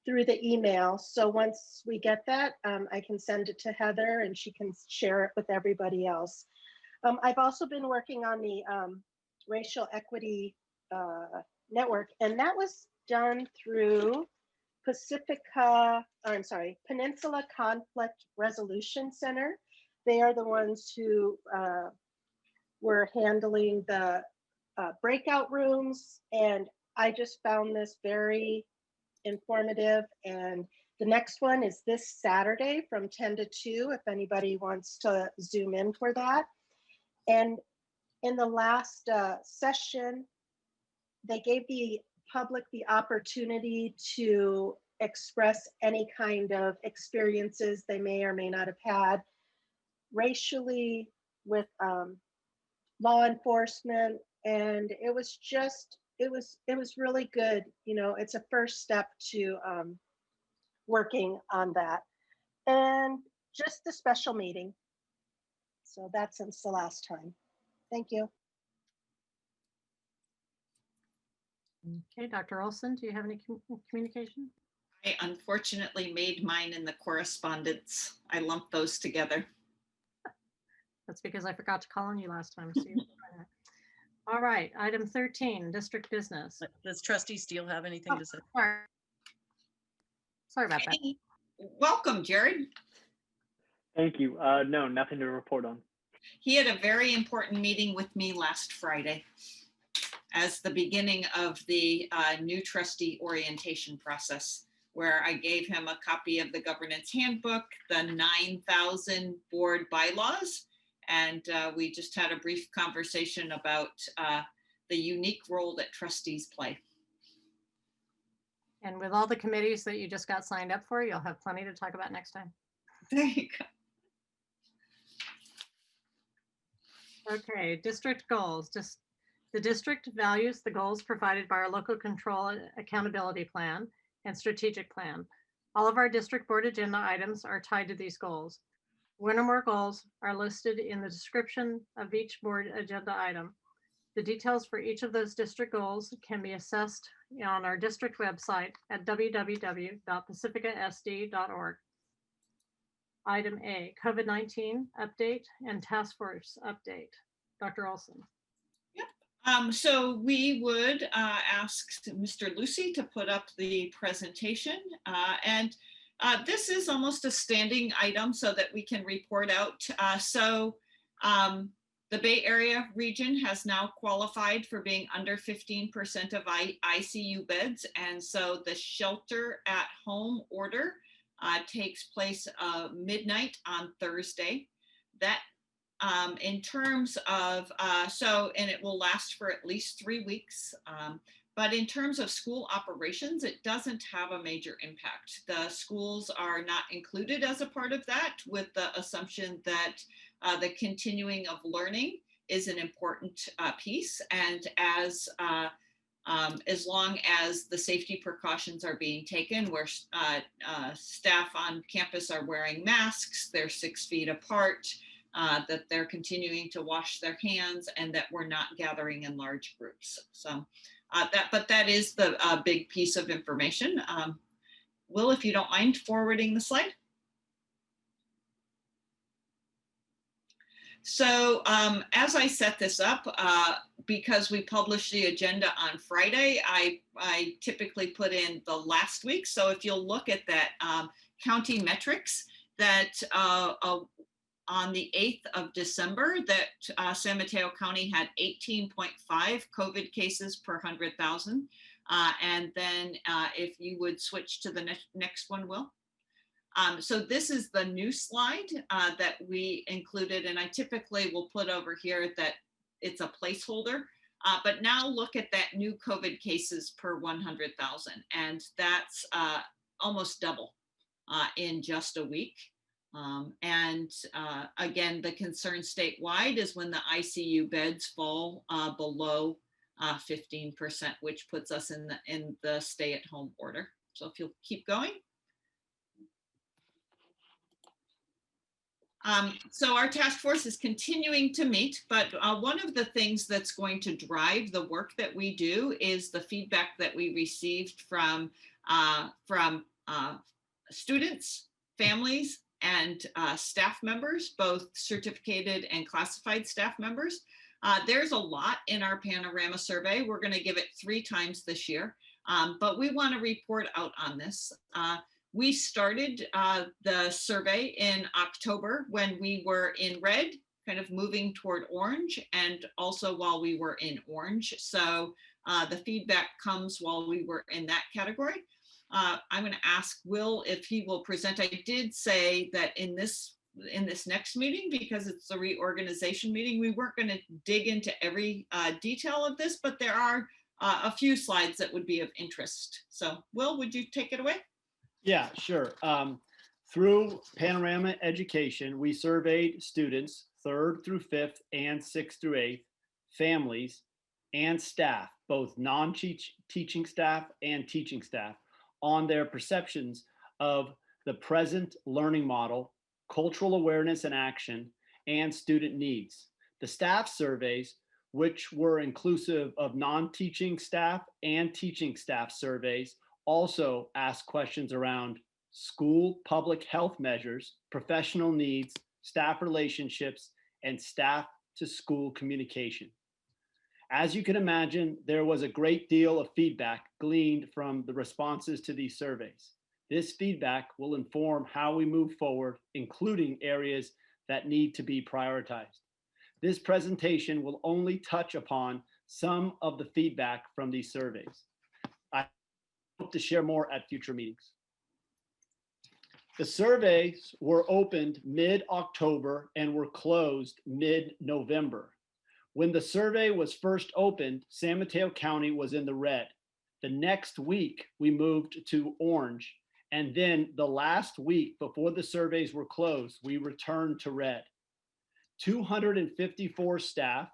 through the email. So once we get that, I can send it to Heather and she can share it with everybody else. I've also been working on the racial equity network, and that was done through Pacifica, Peninsula Conflict Resolution Center. They are the ones who were handling the breakout rooms, and I just found this very informative. And the next one is this Saturday from 10 to 2, if anybody wants to zoom in for that. And in the last session, they gave the public the opportunity to express any kind of experiences they may or may not have had racially with law enforcement. And it was just, it was really good. You know, it's a first step to working on that. And just the special meeting. So that's since the last time. Thank you. Okay, Dr. Olson, do you have any communication? I unfortunately made mine in the correspondence. I lumped those together. That's because I forgot to call on you last time. So all right, item 13, district business. Does Trustee Steele have anything to say? Sorry about that. Hey, welcome, Jared. Thank you. No, nothing to report on. He had a very important meeting with me last Friday as the beginning of the new trustee orientation process, where I gave him a copy of the governance handbook, the 9,000 board bylaws, And we just had a brief conversation about the unique role that trustees play. And with all the committees that you just got signed up for, you'll have plenty to talk about next time. There you go. Okay, district goals. Just the district values the goals provided by our local control and accountability plan and strategic plan. All of our district board agenda items are tied to these goals. One or more goals are listed in the description of each board agenda item. The details for each of those district goals can be assessed on our district website at www.pacificasd.org. Item A, COVID-19 update and task force update. Dr. Olson. So we would ask Mr. Lucy to put up the presentation. And this is almost a standing item so that we can report out. The Bay Area region has now qualified for being under 15% of ICU beds. And so the shelter at home order takes place midnight on Thursday. That in terms of, and it will last for at least 3 weeks. But in terms of school operations, it doesn't have a major impact. The schools are not included as a part of that, with the assumption that the continuing of learning is an important piece. And as long as the safety precautions are being taken, where staff on campus are wearing masks, they're 6 feet apart, that they're continuing to wash their hands, and that we're not gathering in large groups. So that is the big piece of information. Will, if you don't mind forwarding the slide. So as I set this up, because we publish the agenda on Friday, I typically put in the last week. So if you'll look at that county metrics, that on the 8th of December, that San Mateo County had 18.5 COVID cases per 100,000. And then if you would switch to the next one, Will. So this is the new slide that we included, and I typically will put over here that it's a placeholder, but now look at that new COVID cases per 100,000, and that's almost double in just a week. Again, the concern statewide is when the ICU beds fall below 15%, which puts us in the stay-at-home order. So if you'll keep going. So our task force is continuing to meet, but one of the things that's going to drive the work that we do is the feedback that we received from students, families, and staff members, both certificated and classified staff members. There's a lot in our panorama survey. We're going to give it 3 times this year, but we want to report out on this. We started the survey in October when we were in red, kind of moving toward orange, and also while we were in orange. So the feedback comes while we were in that category. I'm going to ask Will if he will present. I did say that in this next meeting, because it's a reorganization meeting, we weren't going to dig into every detail of this, but there are a few slides that would be of interest. So Will, would you take it away? Yeah, sure. Through Panorama Education, we surveyed students 3rd through 5th and 6th through 8th, families, and staff, both non-teaching staff and teaching staff, on their perceptions of the present learning model, cultural awareness and action, and student needs. The staff surveys, which were inclusive of non-teaching staff and teaching staff surveys, also ask questions around school public health measures, professional needs, staff relationships, and staff to school communication. As you can imagine, there was a great deal of feedback gleaned from the responses to these surveys. This feedback will inform how we move forward, including areas that need to be prioritized. This presentation will only touch upon some of the feedback from these surveys. I hope to share more at future meetings. The surveys were opened mid-October and were closed mid-November. When the survey was first opened, San Mateo County was in the red. The next week, we moved to orange. And then the last week before the surveys were closed, we returned to red. 254 staff,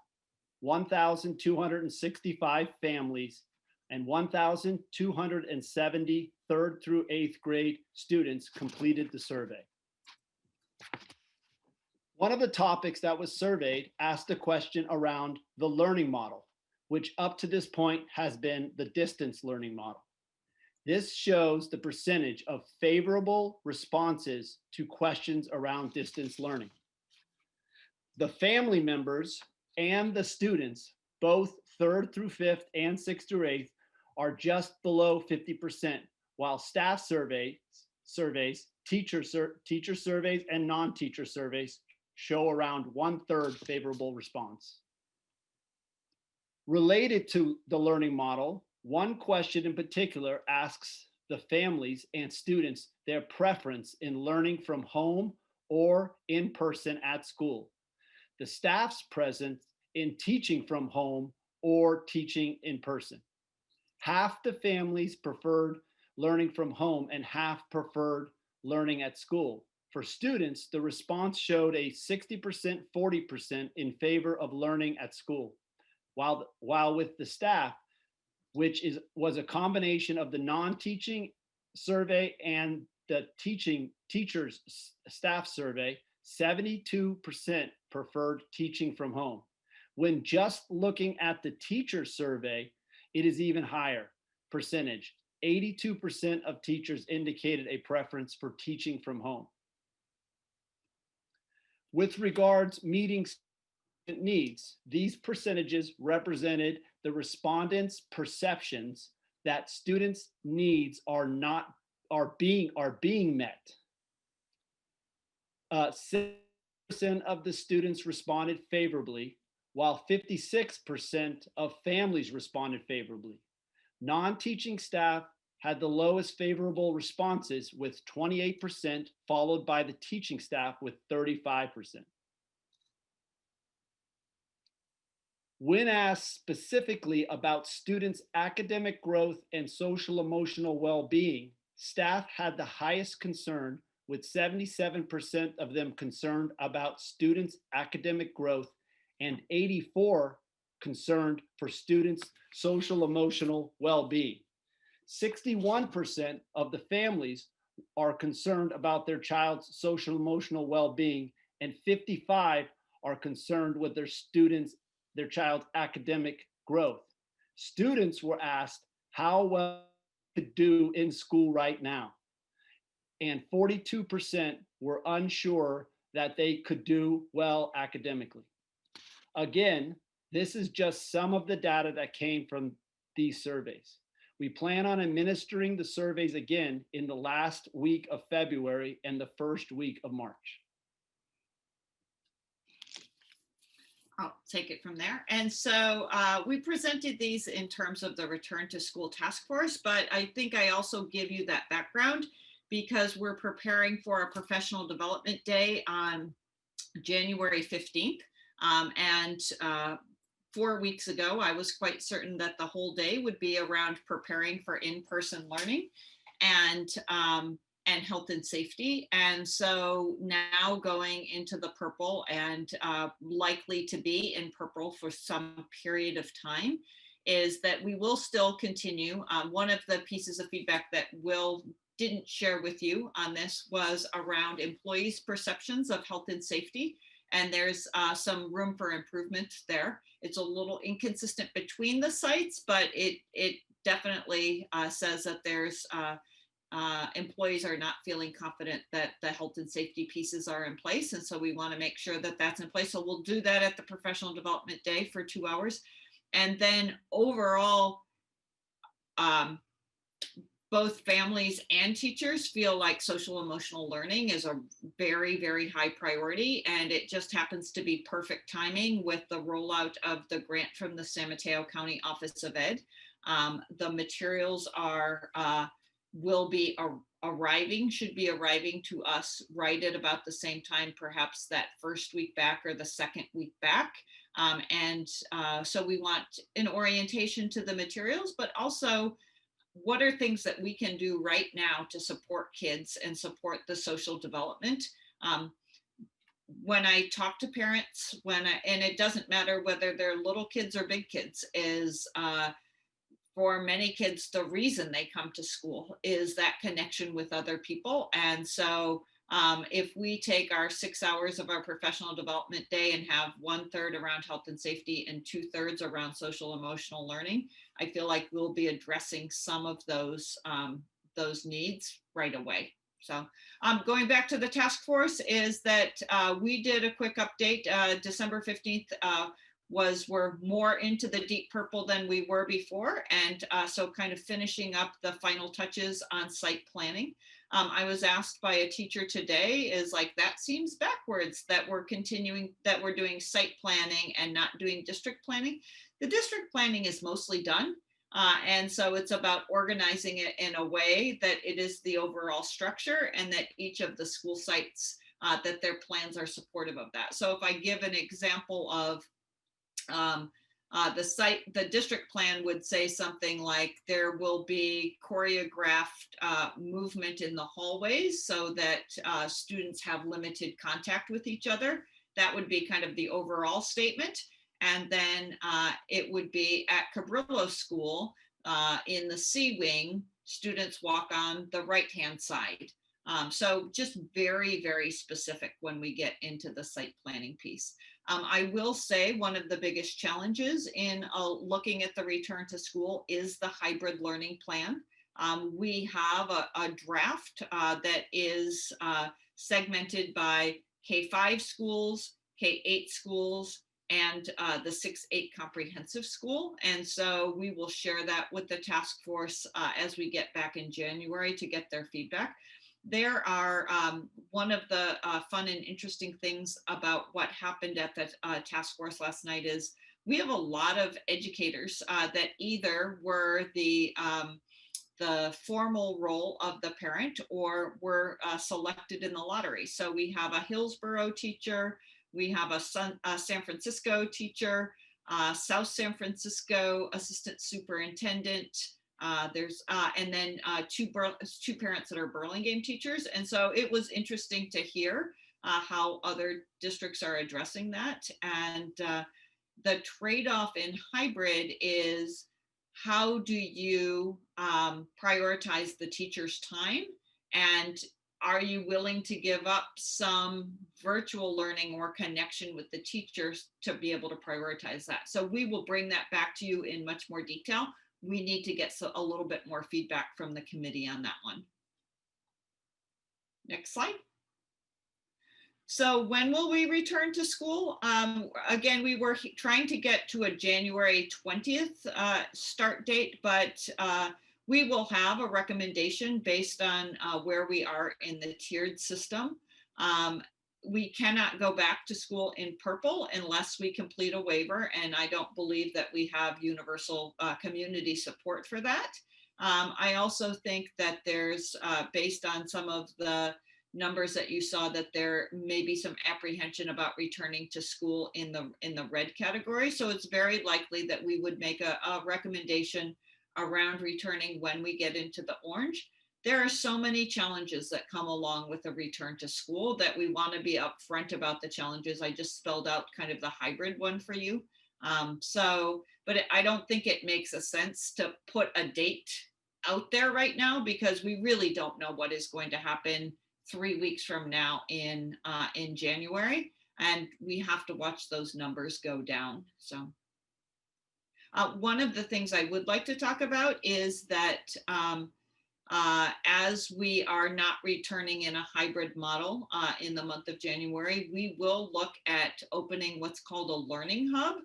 1,265 families, and 1,270 3rd through 8th grade students completed the survey. One of the topics that was surveyed asked a question around the learning model, which up to this point has been the distance learning model. This shows the percentage of favorable responses to questions around distance learning. The family members and the students, both 3rd through 5th and 6th through 8th, are just below 50%, while staff surveys, teacher surveys, and non-teacher surveys show around 1/3 favorable response. Related to the learning model, one question in particular asks the families and students their preference in learning from home or in person at school. The staff's presence in teaching from home or teaching in person. Half the families preferred learning from home and half preferred learning at school. For students, the response showed a 60%, 40% in favor of learning at school, while with the staff, which was a combination of the non-teaching survey and the teachers staff survey, 72% preferred teaching from home. When just looking at the teacher survey, it is even higher percentage. 82% of teachers indicated a preference for teaching from home. With regards meeting needs, these percentages represented the respondents' perceptions that students' needs are being met. 6% of the students responded favorably, while 56% of families responded favorably. Non-teaching staff had the lowest favorable responses with 28%, followed by the teaching staff with 35%. When asked specifically about students' academic growth and social emotional well-being, staff had the highest concern, with 77% of them concerned about students' academic growth and 84% concerned for students' social emotional well-being. 61% of the families are concerned about their child's social emotional well-being, and 55% are concerned with their child's academic growth. Students were asked how well they could do in school right now, and 42% were unsure that they could do well academically. Again, this is just some of the data that came from these surveys. We plan on administering the surveys again in the last week of February and the first week of March. I'll take it from there. And so we presented these in terms of the Return to School Task Force, but I think I also give you that background because we're preparing for a professional development day on January 15th. 4 weeks ago, I was quite certain that the whole day would be around preparing for in-person learning and health and safety. And so now going into the purple and likely to be in purple for some period of time is that we will still continue. One of the pieces of feedback that Will didn't share with you on this was around employees' perceptions of health and safety. And there's some room for improvement there. It's a little inconsistent between the sites, but it definitely says that there's employees are not feeling confident that the health and safety pieces are in place. And so we want to make sure that that's in place. So we'll do that at the professional development day for 2 hours. And then overall, both families and teachers feel like social emotional learning is a very, very high priority. And it just happens to be perfect timing with the rollout of the grant from the San Mateo County Office of Ed. The materials are will be should be arriving to us right at about the same time, perhaps that first week back or the second week back. So we want an orientation to the materials, but also what are things that we can do right now to support kids and support the social development. When I talk to parents, and it doesn't matter whether they're little kids or big kids, is for many kids, the reason they come to school is that connection with other people. And so if we take our 6 hours of our professional development day and have 1/3 around health and safety and 2/3 around social emotional learning, I feel like we'll be addressing some of those needs right away. So going back to the task force is that we did a quick update. December 15th we're more into the deep purple than we were before. And so kind of finishing up the final touches on site planning. I was asked by a teacher today, is like, that seems backwards that we're doing site planning and not doing district planning. The district planning is mostly done. And so it's about organizing it in a way that it is the overall structure and that each of the school sites, that their plans are supportive of that. So if I give an example of the district plan would say something like there will be choreographed movement in the hallways so that students have limited contact with each other. That would be kind of the overall statement. And then it would be at Cabrillo School in the C wing, students walk on the right-hand side. So just very, very specific when we get into the site planning piece. I will say one of the biggest challenges in looking at the return to school is the hybrid learning plan. We have a draft that is segmented by K-5 schools, K-8 schools, and the 6-8 comprehensive school. And so we will share that with the task force as we get back in January to get their feedback. There are one of the fun and interesting things about what happened at the task force last night is we have a lot of educators that either were the formal role of the parent or were selected in the lottery. So we have a Hillsborough teacher, we have a San Francisco teacher, South San Francisco assistant superintendent, and then two parents that are Burlingame teachers. And so it was interesting to hear how other districts are addressing that. And the trade-off in hybrid is how do you prioritize the teacher's time, and are you willing to give up some virtual learning or connection with the teachers to be able to prioritize that? So we will bring that back to you in much more detail. We need to get a little bit more feedback from the committee on that one. Next slide. So when will we return to school? Again, we were trying to get to a January 20th start date, but we will have a recommendation based on where we are in the tiered system. We cannot go back to school in purple unless we complete a waiver, and I don't believe that we have universal community support for that. I also think that there's, based on some of the numbers that you saw, that there may be some apprehension about returning to school in the red category. So it's very likely that we would make a recommendation around returning when we get into the orange. There are so many challenges that come along with a return to school that we want to be upfront about the challenges. I just spelled out kind of the hybrid one for you. But I don't think it makes a sense to put a date out there right now because we really don't know what is going to happen 3 weeks from now in January, and we have to watch those numbers go down. So one of the things I would like to talk about is that as we are not returning in a hybrid model in the month of January, we will look at opening what's called a learning hub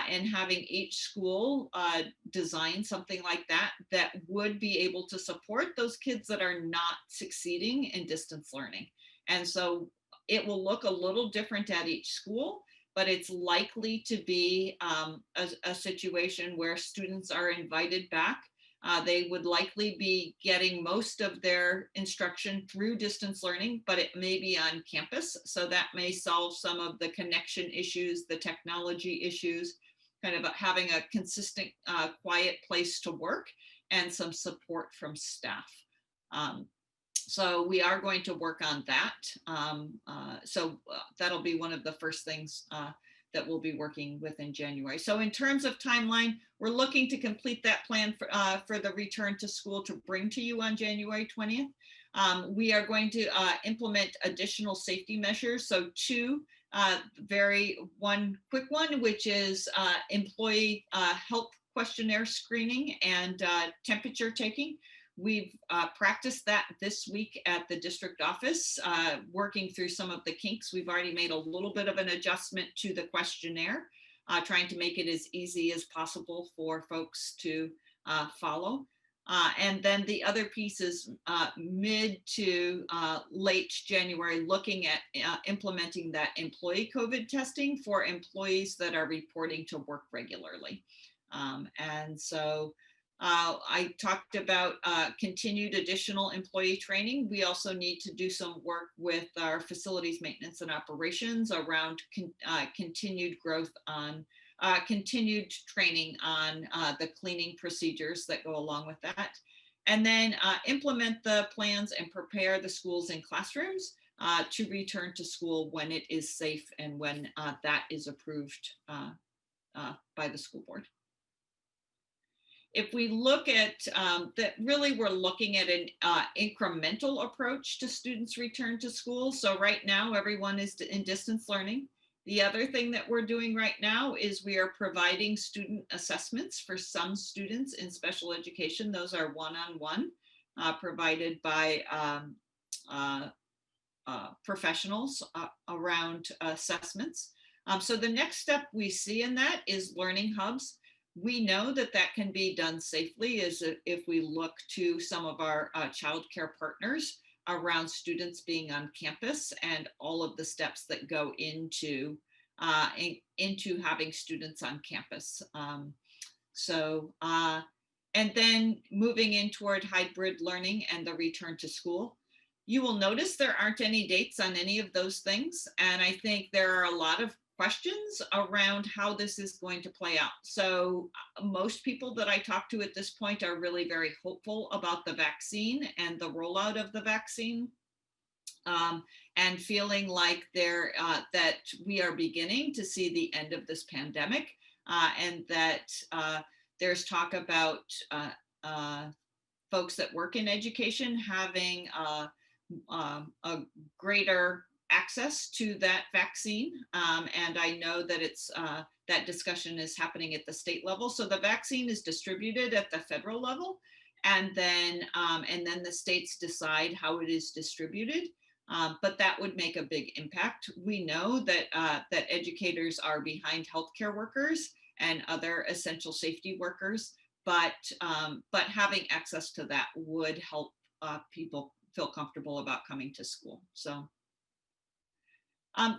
and having each school design something like that that would be able to support those kids that are not succeeding in distance learning. And so it will look a little different at each school, but it's likely to be a situation where students are invited back They would likely be getting most of their instruction through distance learning, but it may be on campus. So that may solve some of the connection issues, the technology issues, kind of having a consistent, quiet place to work and some support from staff. So we are going to work on that. That'll be one of the first things that we'll be working with in January. So in terms of timeline, we're looking to complete that plan for the return to school to bring to you on January 20th. We are going to implement additional safety measures. So one quick one, which is employee health questionnaire screening and temperature taking. We've practiced that this week at the district office, working through some of the kinks. We've already made a little bit of an adjustment to the questionnaire, trying to make it as easy as possible for folks to follow. And then the other piece is mid to late January, looking at implementing that employee COVID testing for employees that are reporting to work regularly. And so I talked about continued additional employee training. We also need to do some work with our facilities maintenance and operations around continued growth on continued training on the cleaning procedures that go along with that. And then implement the plans and prepare the schools and classrooms to return to school when it is safe and when that is approved by the school board. If we look at that, really we're looking at an incremental approach to students' return to school. So right now, everyone is in distance learning. The other thing that we're doing right now is we are providing student assessments for some students in special education. Those are one-on-one, provided by professionals around assessments. So the next step we see in that is learning hubs. We know that that can be done safely as if we look to some of our childcare partners around students being on campus and all of the steps that go into having students on campus. And then moving in toward hybrid learning and the return to school. You will notice there aren't any dates on any of those things. And I think there are a lot of questions around how this is going to play out. So most people that I talk to at this point are really very hopeful about the vaccine and the rollout of the vaccine, and feeling like that we are beginning to see the end of this pandemic, and that there's talk about folks that work in education having a greater access to that vaccine. And I know that that discussion is happening at the state level. So the vaccine is distributed at the federal level, and then the states decide how it is distributed. But that would make a big impact. We know that that educators are behind healthcare workers and other essential safety workers, but having access to that would help people feel comfortable about coming to school. So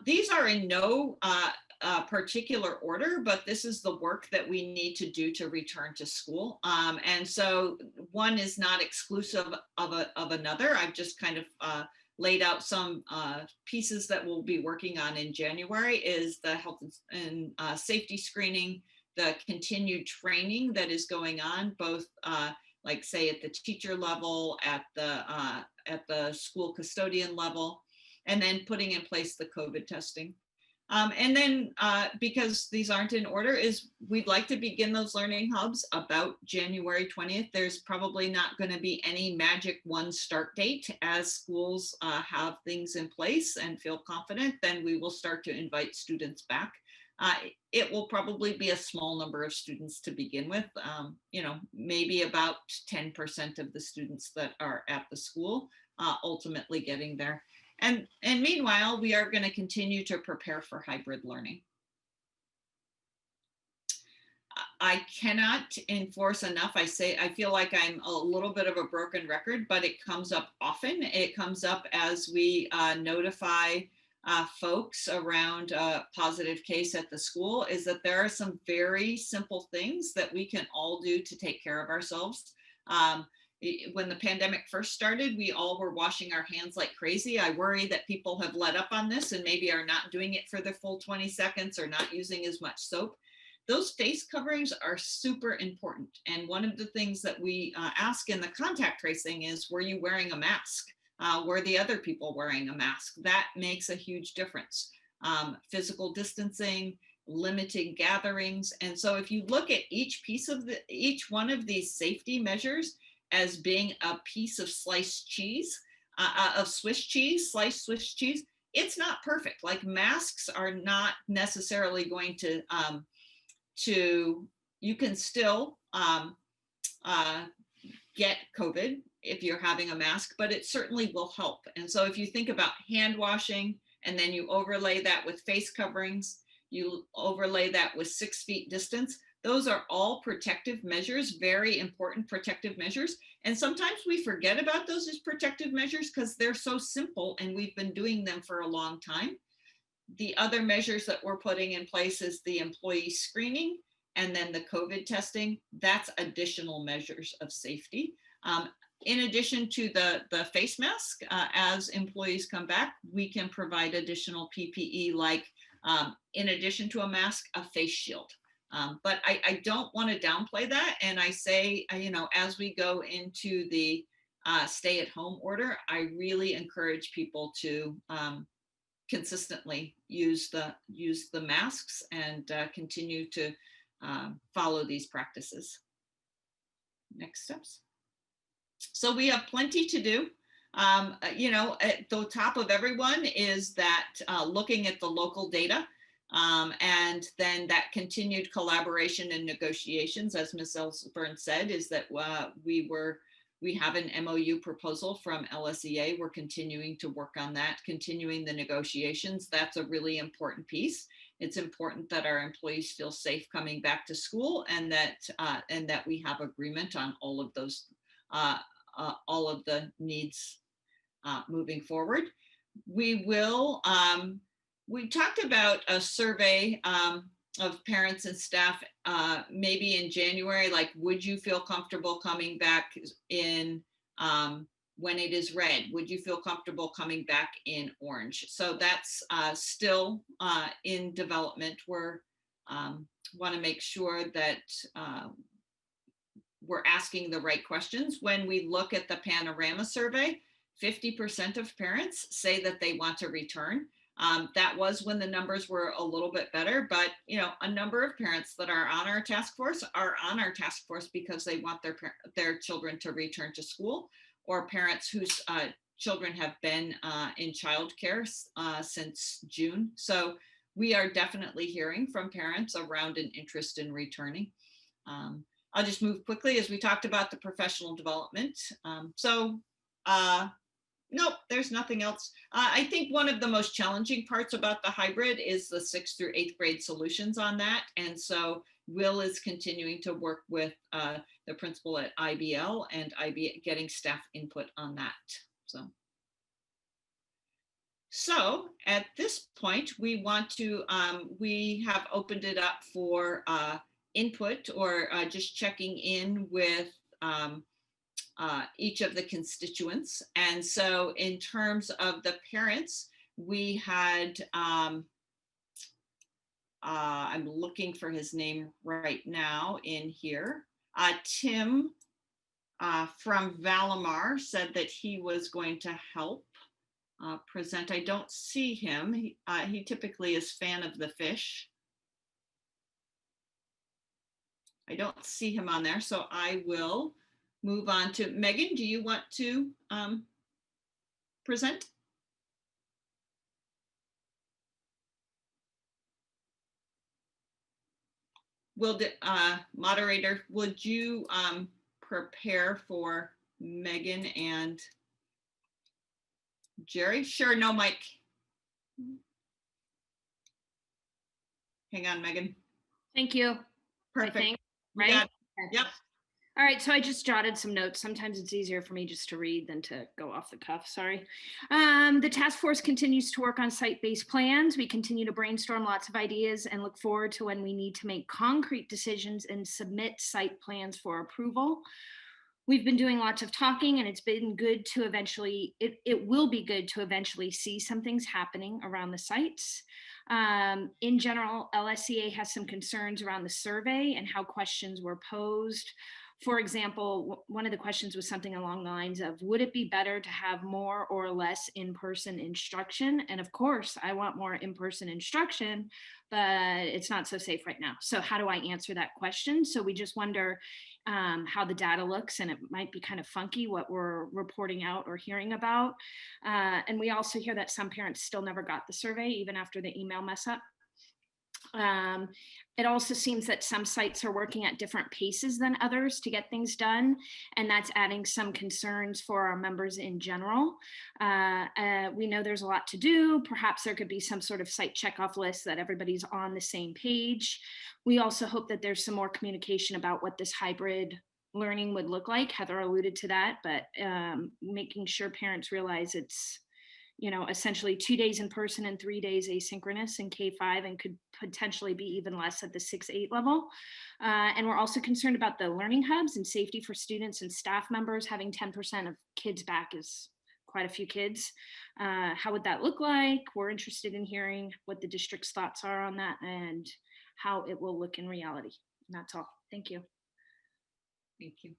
these are in no particular order, but this is the work that we need to do to return to school. And so one is not exclusive of another. I've just kind of laid out some pieces that we'll be working on in January is the health and safety screening, the continued training that is going on, both like say at the teacher level, at the school custodian level, and then putting in place the COVID testing. And then because these aren't in order, is we'd like to begin those learning hubs about January 20th. There's probably not going to be any magic one start date. As schools have things in place and feel confident, then we will start to invite students back. It will probably be a small number of students to begin with, maybe about 10% of the students that are at the school ultimately getting there. And meanwhile, we are going to continue to prepare for hybrid learning. I cannot enforce enough. I feel like I'm a little bit of a broken record, but it comes up often. It comes up as we notify folks around a positive case at the school, is that there are some very simple things that we can all do to take care of ourselves. When the pandemic first started, we all were washing our hands like crazy. I worry that people have let up on this and maybe are not doing it for the full 20 seconds or not using as much soap. Those face coverings are super important. And one of the things that we ask in the contact tracing is, were you wearing a mask? Were the other people wearing a mask? That makes a huge difference. Physical distancing, limiting gatherings. And so if you look at each one of these safety measures as being a piece of sliced cheese, of Swiss cheese, sliced Swiss cheese, it's not perfect. Like, masks are not necessarily going to, you can still get COVID if you're having a mask, but it certainly will help. And so if you think about hand washing, and then you overlay that with face coverings, you overlay that with 6 feet distance, those are all protective measures, very important protective measures. And sometimes we forget about those as protective measures because they're so simple and we've been doing them for a long time. The other measures that we're putting in place is the employee screening and then the COVID testing. That's additional measures of safety. In addition to the face mask, as employees come back, we can provide additional PPE, like in addition to a mask, a face shield. But I don't want to downplay that. And I say, as we go into the stay-at-home order, I really encourage people to consistently use the masks and continue to follow these practices. Next steps. So we have plenty to do. At the top of everyone is that looking at the local data, and then that continued collaboration and negotiations, as Ms. Ellsburn said, is that we have an MOU proposal from LSEA. We're continuing to work on that, continuing the negotiations. That's a really important piece. It's important that our employees feel safe coming back to school, and that we have agreement on all of those, all of the needs moving forward. We will, we talked about a survey of parents and staff maybe in January, like, would you feel comfortable coming back in when it is red? Would you feel comfortable coming back in orange? So that's still in development. We're want to make sure that we're asking the right questions. When we look at the Panorama survey, 50% of parents say that they want to return. That was when the numbers were a little bit better, but a number of parents that are on our task force because they want their children to return to school, or parents whose children have been in childcare since June. So we are definitely hearing from parents around an interest in returning. I'll just move quickly as we talked about the professional development. Nope, there's nothing else. I think one of the most challenging parts about the hybrid is the 6th through 8th grade solutions on that. And so Will is continuing to work with the principal at IBL and getting staff input on that. So at this point, we want to, we have opened it up for input or just checking in with each of the constituents. And so in terms of the parents, we had, I'm looking for his name right now in here. Tim from Valamar said that he was going to help present. I don't see him. He typically is fan of the fish. I don't see him on there, so I will move on to Megan. Do you want to present? Will the moderator, would you prepare for Megan and Jerry? Sure, no mic. Hang on, Megan. Thank you. Perfect. I think, You right? got it. Yep. All right, so I just jotted some notes. Sometimes it's easier for me just to read than to go off the cuff, sorry. The task force continues to work on site-based plans. We continue to brainstorm lots of ideas and look forward to when we need to make concrete decisions and submit site plans for approval. We've been doing lots of talking, and it's been good to eventually, it will be good to eventually see some things happening around the sites. In general, LSEA has some concerns around the survey and how questions were posed. For example, one of the questions was something along the lines of, would it be better to have more or less in-person instruction? And of course, I want more in-person instruction, but it's not so safe right now. So how do I answer that question? So we just wonder how the data looks, and it might be kind of funky what we're reporting out or hearing about. And we also hear that some parents still never got the survey, even after the email mess up. It also seems that some sites are working at different paces than others to get things done, and that's adding some concerns for our members in general. We know there's a lot to do. Perhaps there could be some sort of site checkoff list that everybody's on the same page. We also hope that there's some more communication about what this hybrid learning would look like. Heather alluded to that, but making sure parents realize it's, you know, essentially 2 days in person and 3 days asynchronous in K-5, and could potentially be even less at the 6-8 level. And we're also concerned about the learning hubs and safety for students and staff members. Having 10% of kids back is quite a few kids. How would that look like? We're interested in hearing what the district's thoughts are on that and how it will look in reality. And that's all. Thank you. Thank you.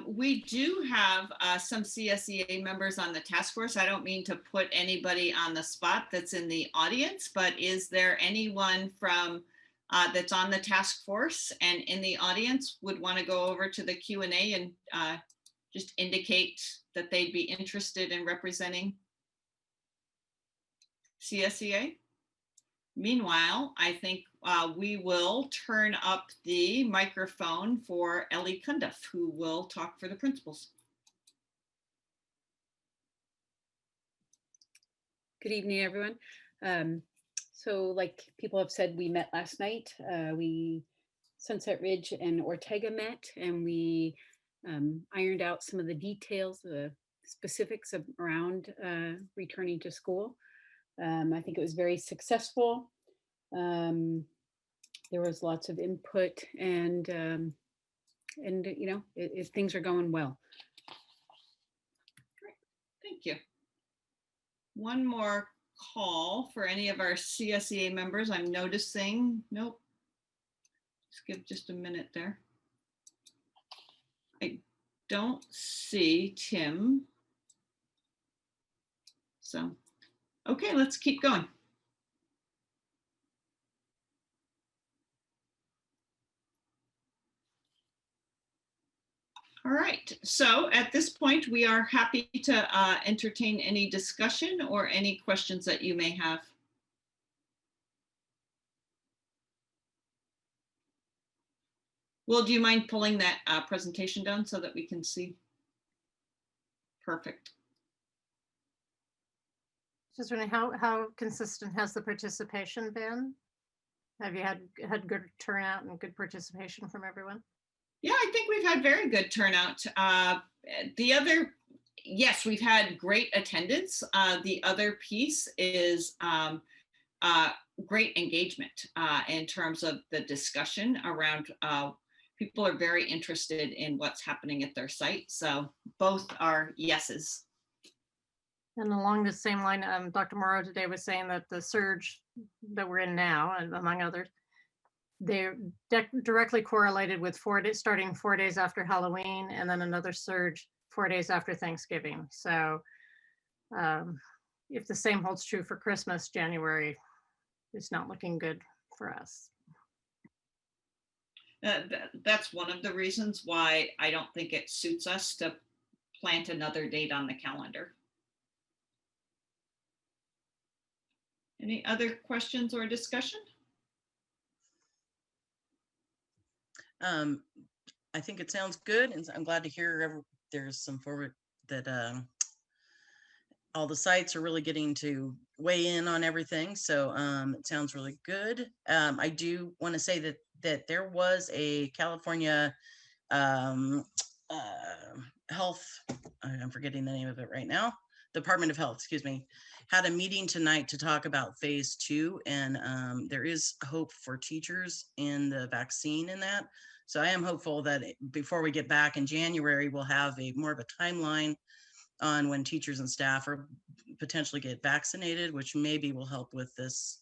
We do have some CSEA members on the task force. I don't mean to put anybody on the spot that's in the audience, but is there anyone from that's on the task force and in the audience would want to go over to the Q&A and just indicate that they'd be interested in representing CSEA? Meanwhile, I think we will turn up the microphone for Ellie Cundiff, who will talk for the principals. Good evening, everyone. So like people have said, we met last night. We Sunset Ridge and Ortega met, and we ironed out some of the details, the specifics of around returning to school. I think it was very successful. There was lots of input, and you know, things are going well. Great. Thank you. One more call for any of our CSEA members. I'm noticing, nope. Let's give just a minute there. I don't see Tim. So, okay, let's keep going. All right, so at this point, we are happy to entertain any discussion or any questions that you may have. Will, do you mind pulling that presentation down so that we can see? Perfect. Just wondering, how consistent has the participation been? Have you had good turnout and good participation from everyone? Yeah, I think we've had very good turnout. Yes, we've had great attendance. The other piece is great engagement in terms of the discussion around, people are very interested in what's happening at their site. So both are yeses. And along the same line, Dr. Morrow today was saying that the surge that we're in now, and among others, they're directly correlated with starting 4 days after Halloween, and then another surge 4 days after Thanksgiving. So if the same holds true for Christmas, January is not looking good for us. That's one of the reasons why I don't think it suits us to plant another date on the calendar. Any other questions or discussion? I think it sounds good, and I'm glad to hear there's some forward that all the sites are really getting to weigh in on everything. So it sounds really good. I do want to say that there was a California health, I'm forgetting the name of it right now, Department of Health, excuse me, had a meeting tonight to talk about phase 2, and there is hope for teachers in the vaccine in that. So I am hopeful that before we get back in January, we'll have a more of a timeline on when teachers and staff are potentially get vaccinated, which maybe will help with this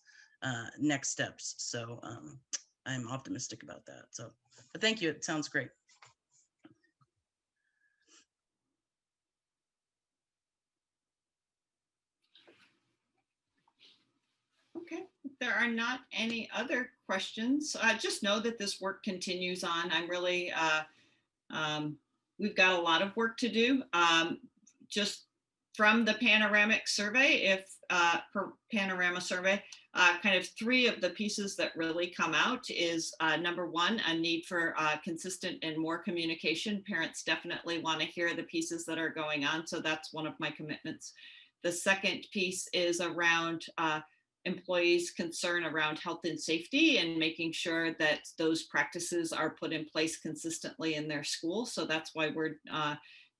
next steps. So I'm optimistic about that. So, but thank you. It sounds great. Okay, if there are not any other questions, just know that this work continues on. I'm really, we've got a lot of work to do. Just from the panoramic survey, panorama survey, kind of 3 of the pieces that really come out is number 1, a need for consistent and more communication. Parents definitely want to hear the pieces that are going on. So that's one of my commitments. The second piece is around employees' concern around health and safety and making sure that those practices are put in place consistently in their school. So that's why we're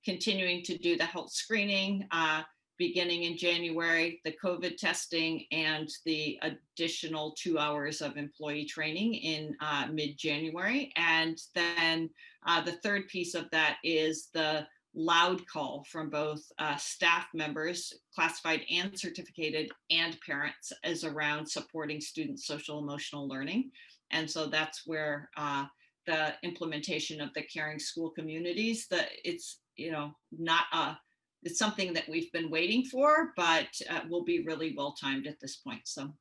continuing to do the health screening beginning in January, the COVID testing, and the additional 2 hours of employee training in mid-January. And then the third piece of that is the loud call from both staff members, classified and certificated, and parents is around supporting students' social emotional learning. And so that's where the implementation of the caring school communities, that it's, you know, not it's something that we've been waiting for, but will be really well timed at this point. So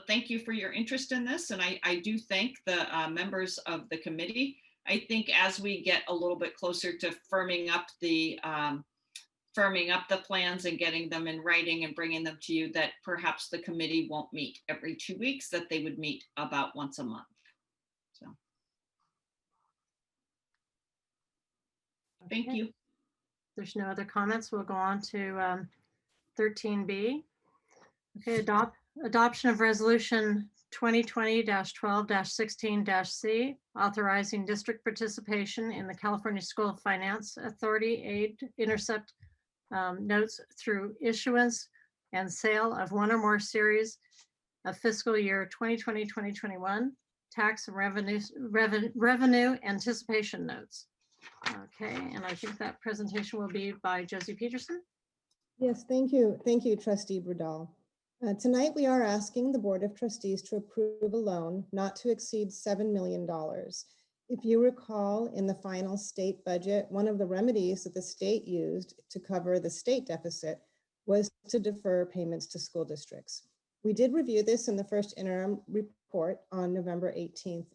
thank you for your interest in this. And I do thank the members of the committee. I think as we get a little bit closer to firming up the plans and getting them in writing and bringing them to you, that perhaps the committee won't meet every 2 weeks, that they would meet about once a month. So thank Okay. you. There's no other comments. We'll go on to 13B. Okay, adoption of resolution 2020-12-16-C, authorizing district participation in the California School Finance Authority aid intercept notes through issuance and sale of one or more series of fiscal year 2020-2021 tax and revenue anticipation notes. Okay, and I think that presentation will be by Josie Peterson. Yes, thank you. Thank you, Trustee Brudal. Tonight, we are asking the Board of Trustees to approve a loan not to exceed $7 million. If you recall, in the final state budget, one of the remedies that the state used to cover the state deficit was to defer payments to school districts. We did review this in the first interim report on November 18th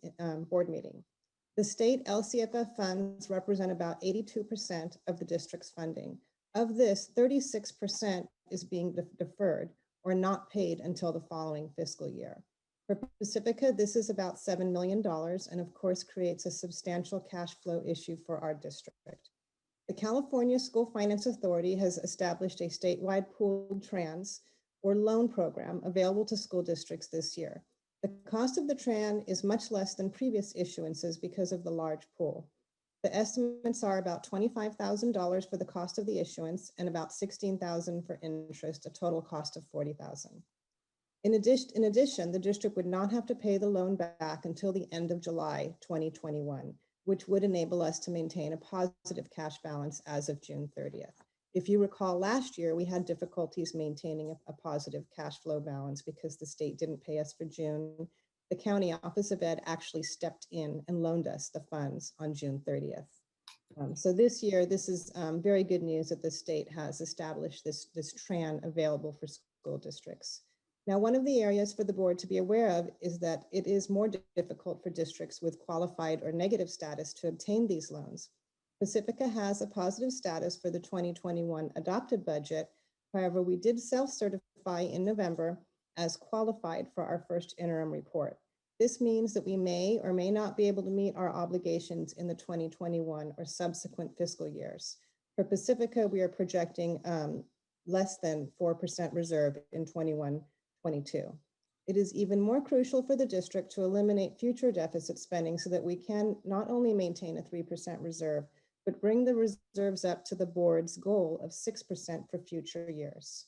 board meeting. The state LCFF funds represent about 82% of the district's funding. Of this, 36% is being deferred or not paid until the following fiscal year. For Pacifica, this is about $7 million and of course creates a substantial cash flow issue for our district. The California School Finance Authority has established a statewide pooled trans or loan program available to school districts this year. The cost of the TRAN is much less than previous issuances because of the large pool. The estimates are about $25,000 for the cost of the issuance and about $16,000 for interest, a total cost of $40,000. In addition, the district would not have to pay the loan back until the end of July 2021, which would enable us to maintain a positive cash balance as of June 30th. If you recall, last year, we had difficulties maintaining a positive cash flow balance because the state didn't pay us for June. The County Office of Ed actually stepped in and loaned us the funds on June 30th. So this year, this is very good news that the state has established this TRAN available for school districts. Now, one of the areas for the board to be aware of is that it is more difficult for districts with qualified or negative status to obtain these loans. Pacifica has a positive status for the 2021 adopted budget. However, we did self-certify in November as qualified for our first interim report. This means that we may or may not be able to meet our obligations in the 2021 or subsequent fiscal years. For Pacifica, we are projecting less than 4% reserve in 21-22. It is even more crucial for the district to eliminate future deficit spending so that we can not only maintain a 3% reserve, but bring the reserves up to the board's goal of 6% for future years.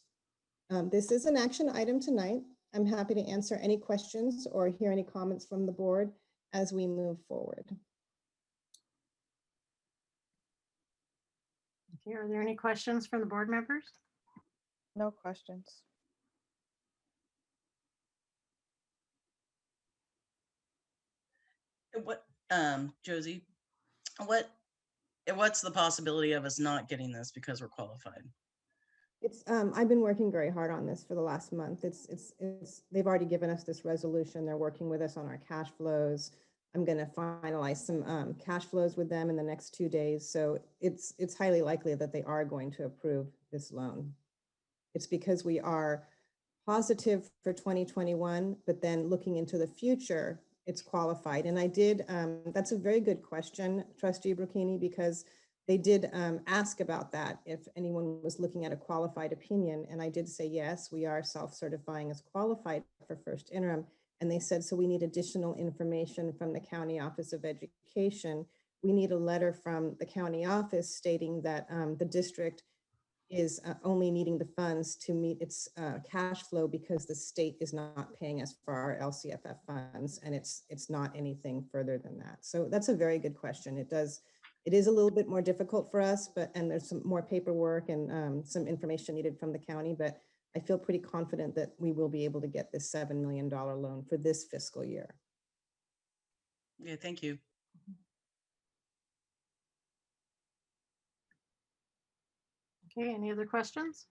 This is an action item tonight. I'm happy to answer any questions or hear any comments from the board as we move forward. Okay, are there any questions from the board members? No questions. What, Josie, what's the possibility of us not getting this because we're qualified? It's I've been working very hard on this for the last month. They've already given us this resolution. They're working with us on our cash flows. I'm going to finalize some cash flows with them in the next 2 days. So it's highly likely that they are going to approve this loan. It's because we are positive for 2021, but then looking into the future, it's qualified. And I did, that's a very good question, Trustee Burkini, because they did ask about that, if anyone was looking at a qualified opinion. And I did say, yes, we are self-certifying as qualified for first interim. And they said, so we need additional information from the County Office of Education. We need a letter from the county office stating that the district is only needing the funds to meet its cash flow because the state is not paying us for our LCFF funds, and it's not anything further than that. So that's a very good question. It is a little bit more difficult for us, and there's some more paperwork and some information needed from the county, but I feel pretty confident that we will be able to get this $7 million loan for this fiscal year. Yeah, thank you. Okay, any other questions?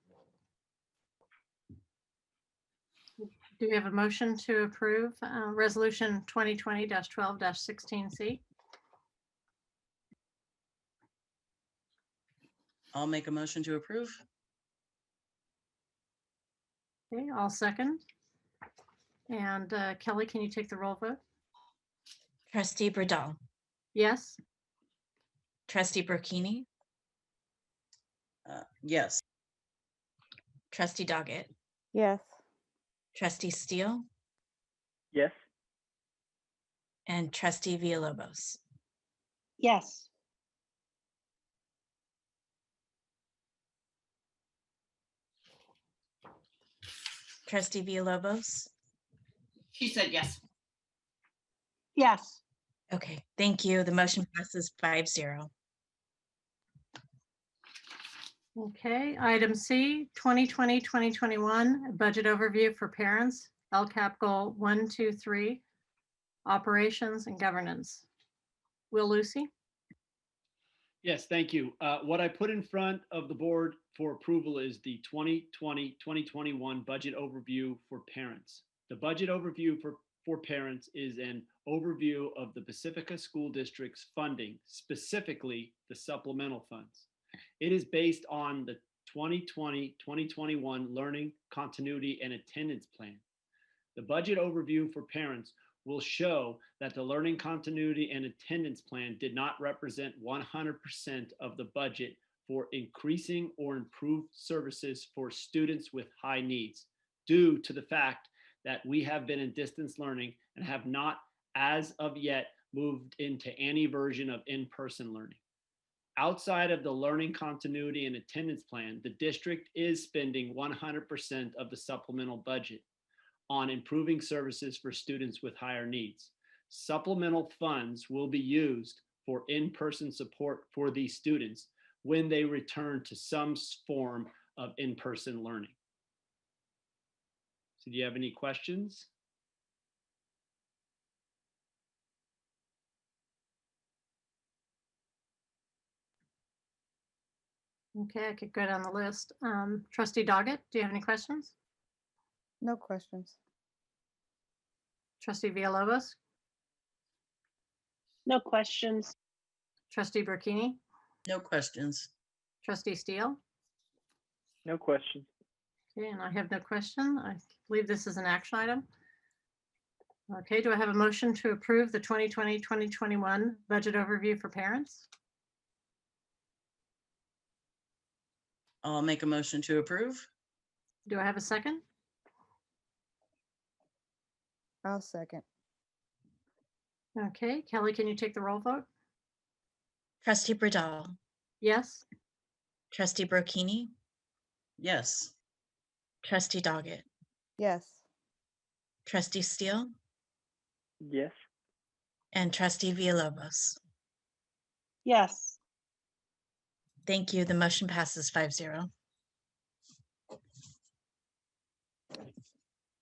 Do we have a motion to approve resolution 2020-12-16C? I'll make a motion to approve. Okay, I'll second. And Kelly, can you take the roll vote? Trustee Burdell, Yes. Trustee Burkini, Yes. Trustee Doggett, Yes. Trustee Steele, Yes. and Trustee Villalobos. Yes. Trustee Villalobos. She said yes. Yes. Okay, thank you. The motion passes 5-0. Okay, item C, 2020-2021 budget overview for parents, LCAP goal 1, 2, 3, operations and governance. Will Lucy? Yes, thank you. What I put in front of the board for approval is the 2020-2021 budget overview for parents. The budget overview for parents is an overview of the Pacifica School District's funding, specifically the supplemental funds. It is based on the 2020-2021 Learning Continuity and Attendance Plan. The budget overview for parents will show that the Learning Continuity and Attendance Plan did not represent 100% of the budget for increasing or improved services for students with high needs, due to the fact that we have been in distance learning and have not, as of yet, moved into any version of in-person learning. Outside of the Learning Continuity and Attendance Plan, the district is spending 100% of the supplemental budget on improving services for students with higher needs. Supplemental funds will be used for in-person support for these students when they return to some form of in-person learning. So do you have any questions? Okay, I could go down the list. Trustee Doggett, do you have any questions? No questions. Trustee Villalobos? No questions. Trustee Burkini? No questions. Trustee Steele? No questions. Okay, and I have no question. I believe this is an action item. Okay, do I have a motion to approve the 2020-2021 budget overview for parents? I'll make a motion to approve. Do I have a second? I'll second. Okay, Kelly, can you take the roll vote? Trustee Bradall, Yes. Trustee Brocchini, Yes. Trustee Doggett, Yes. Trustee Steele, Yes. and Trustee Villalobos. Yes. Thank you. The motion passes 5-0.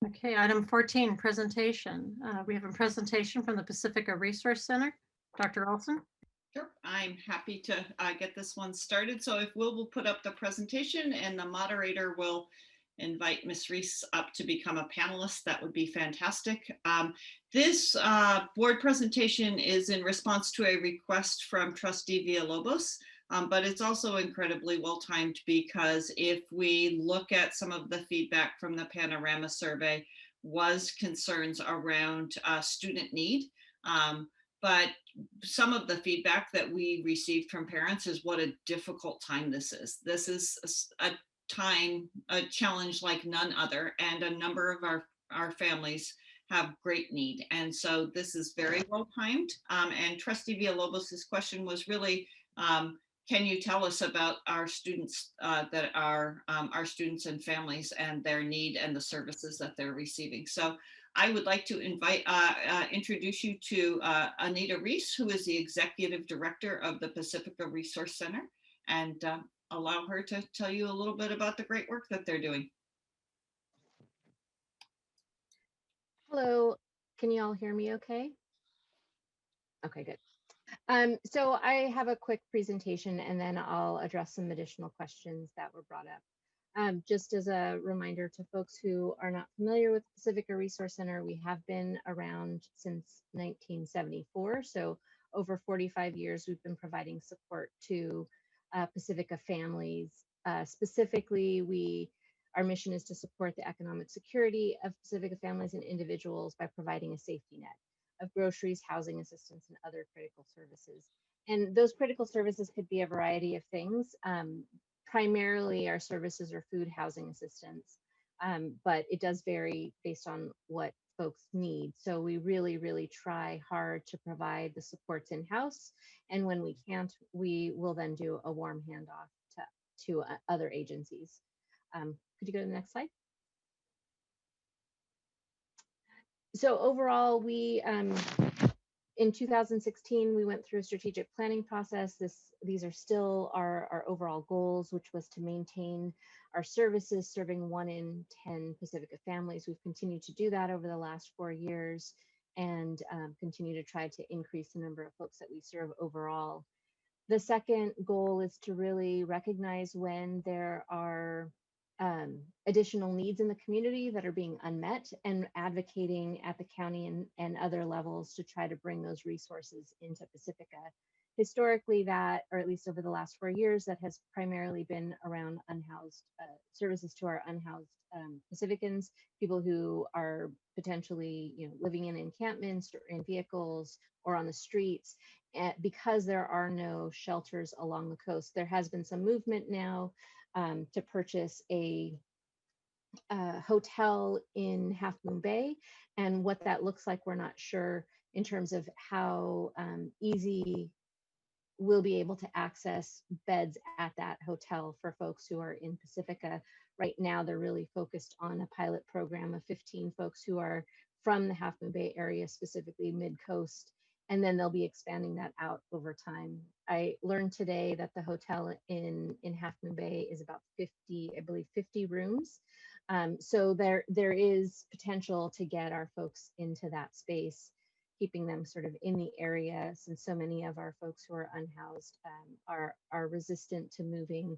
Okay, item 14, presentation. We have a presentation from the Pacifica Resource Center. Dr. Olson? Sure, I'm happy to get this one started. So if will put up the presentation and the moderator will invite Ms. Reese up to become a panelist, that would be fantastic. This board presentation is in response to a request from Trustee Villalobos, but it's also incredibly well timed because if we look at some of the feedback from the Panorama survey was concerns around student need. But some of the feedback that we received from parents is what a difficult time this is. This is a challenge like none other, and a number of our families have great need. And so this is very well timed. And Trustee Villalobos' question was really, can you tell us about our students that are our students and families and their need and the services that they're receiving? So I would like to introduce you to Anita Reese, who is the Executive Director of the Pacifica Resource Center, and allow her to tell you a little bit about the great work that they're doing. Hello, can you all hear me okay? Okay, good. So I have a quick presentation and then I'll address some additional questions that were brought up. Just as a reminder to folks who are not familiar with Pacifica Resource Center, we have been around since 1974. So over 45 years, we've been providing support to Pacifica families. Specifically, our mission is to support the economic security of Pacifica families and individuals by providing a safety net of groceries, housing assistance, and other critical services. And those critical services could be a variety of things. Primarily, our services are food, housing assistance, but it does vary based on what folks need. So we really try hard to provide the supports in-house. And when we can't, we will then do a warm handoff to other agencies. Could you go to the next slide? So overall, we in 2016, we went through a strategic planning process. These are still our overall goals, which was to maintain our services serving 1 in 10 Pacifica families. We've continued to do that over the last 4 years and continue to try to increase the number of folks that we serve overall. The second goal is to really recognize when there are additional needs in the community that are being unmet and advocating at the county and other levels to try to bring those resources into Pacifica. Historically, that, or at least over the last 4 years, that has primarily been around unhoused services to our unhoused Pacificans, people who are potentially, living in encampments or in vehicles or on the streets. Because there are no shelters along the coast, there has been some movement now to purchase a hotel in Half Moon Bay, and what that looks like, we're not sure in terms of how easy we'll be able to access beds at that hotel for folks who are in Pacifica. Right now, they're really focused on a pilot program of 15 folks who are from the Half Moon Bay area, specifically mid-coast, and then they'll be expanding that out over time. I learned today that the hotel in Half Moon Bay is about 50, I believe 50 rooms. So there is potential to get our folks into that space, keeping them sort of in the area, since so many of our folks who are unhoused are resistant to moving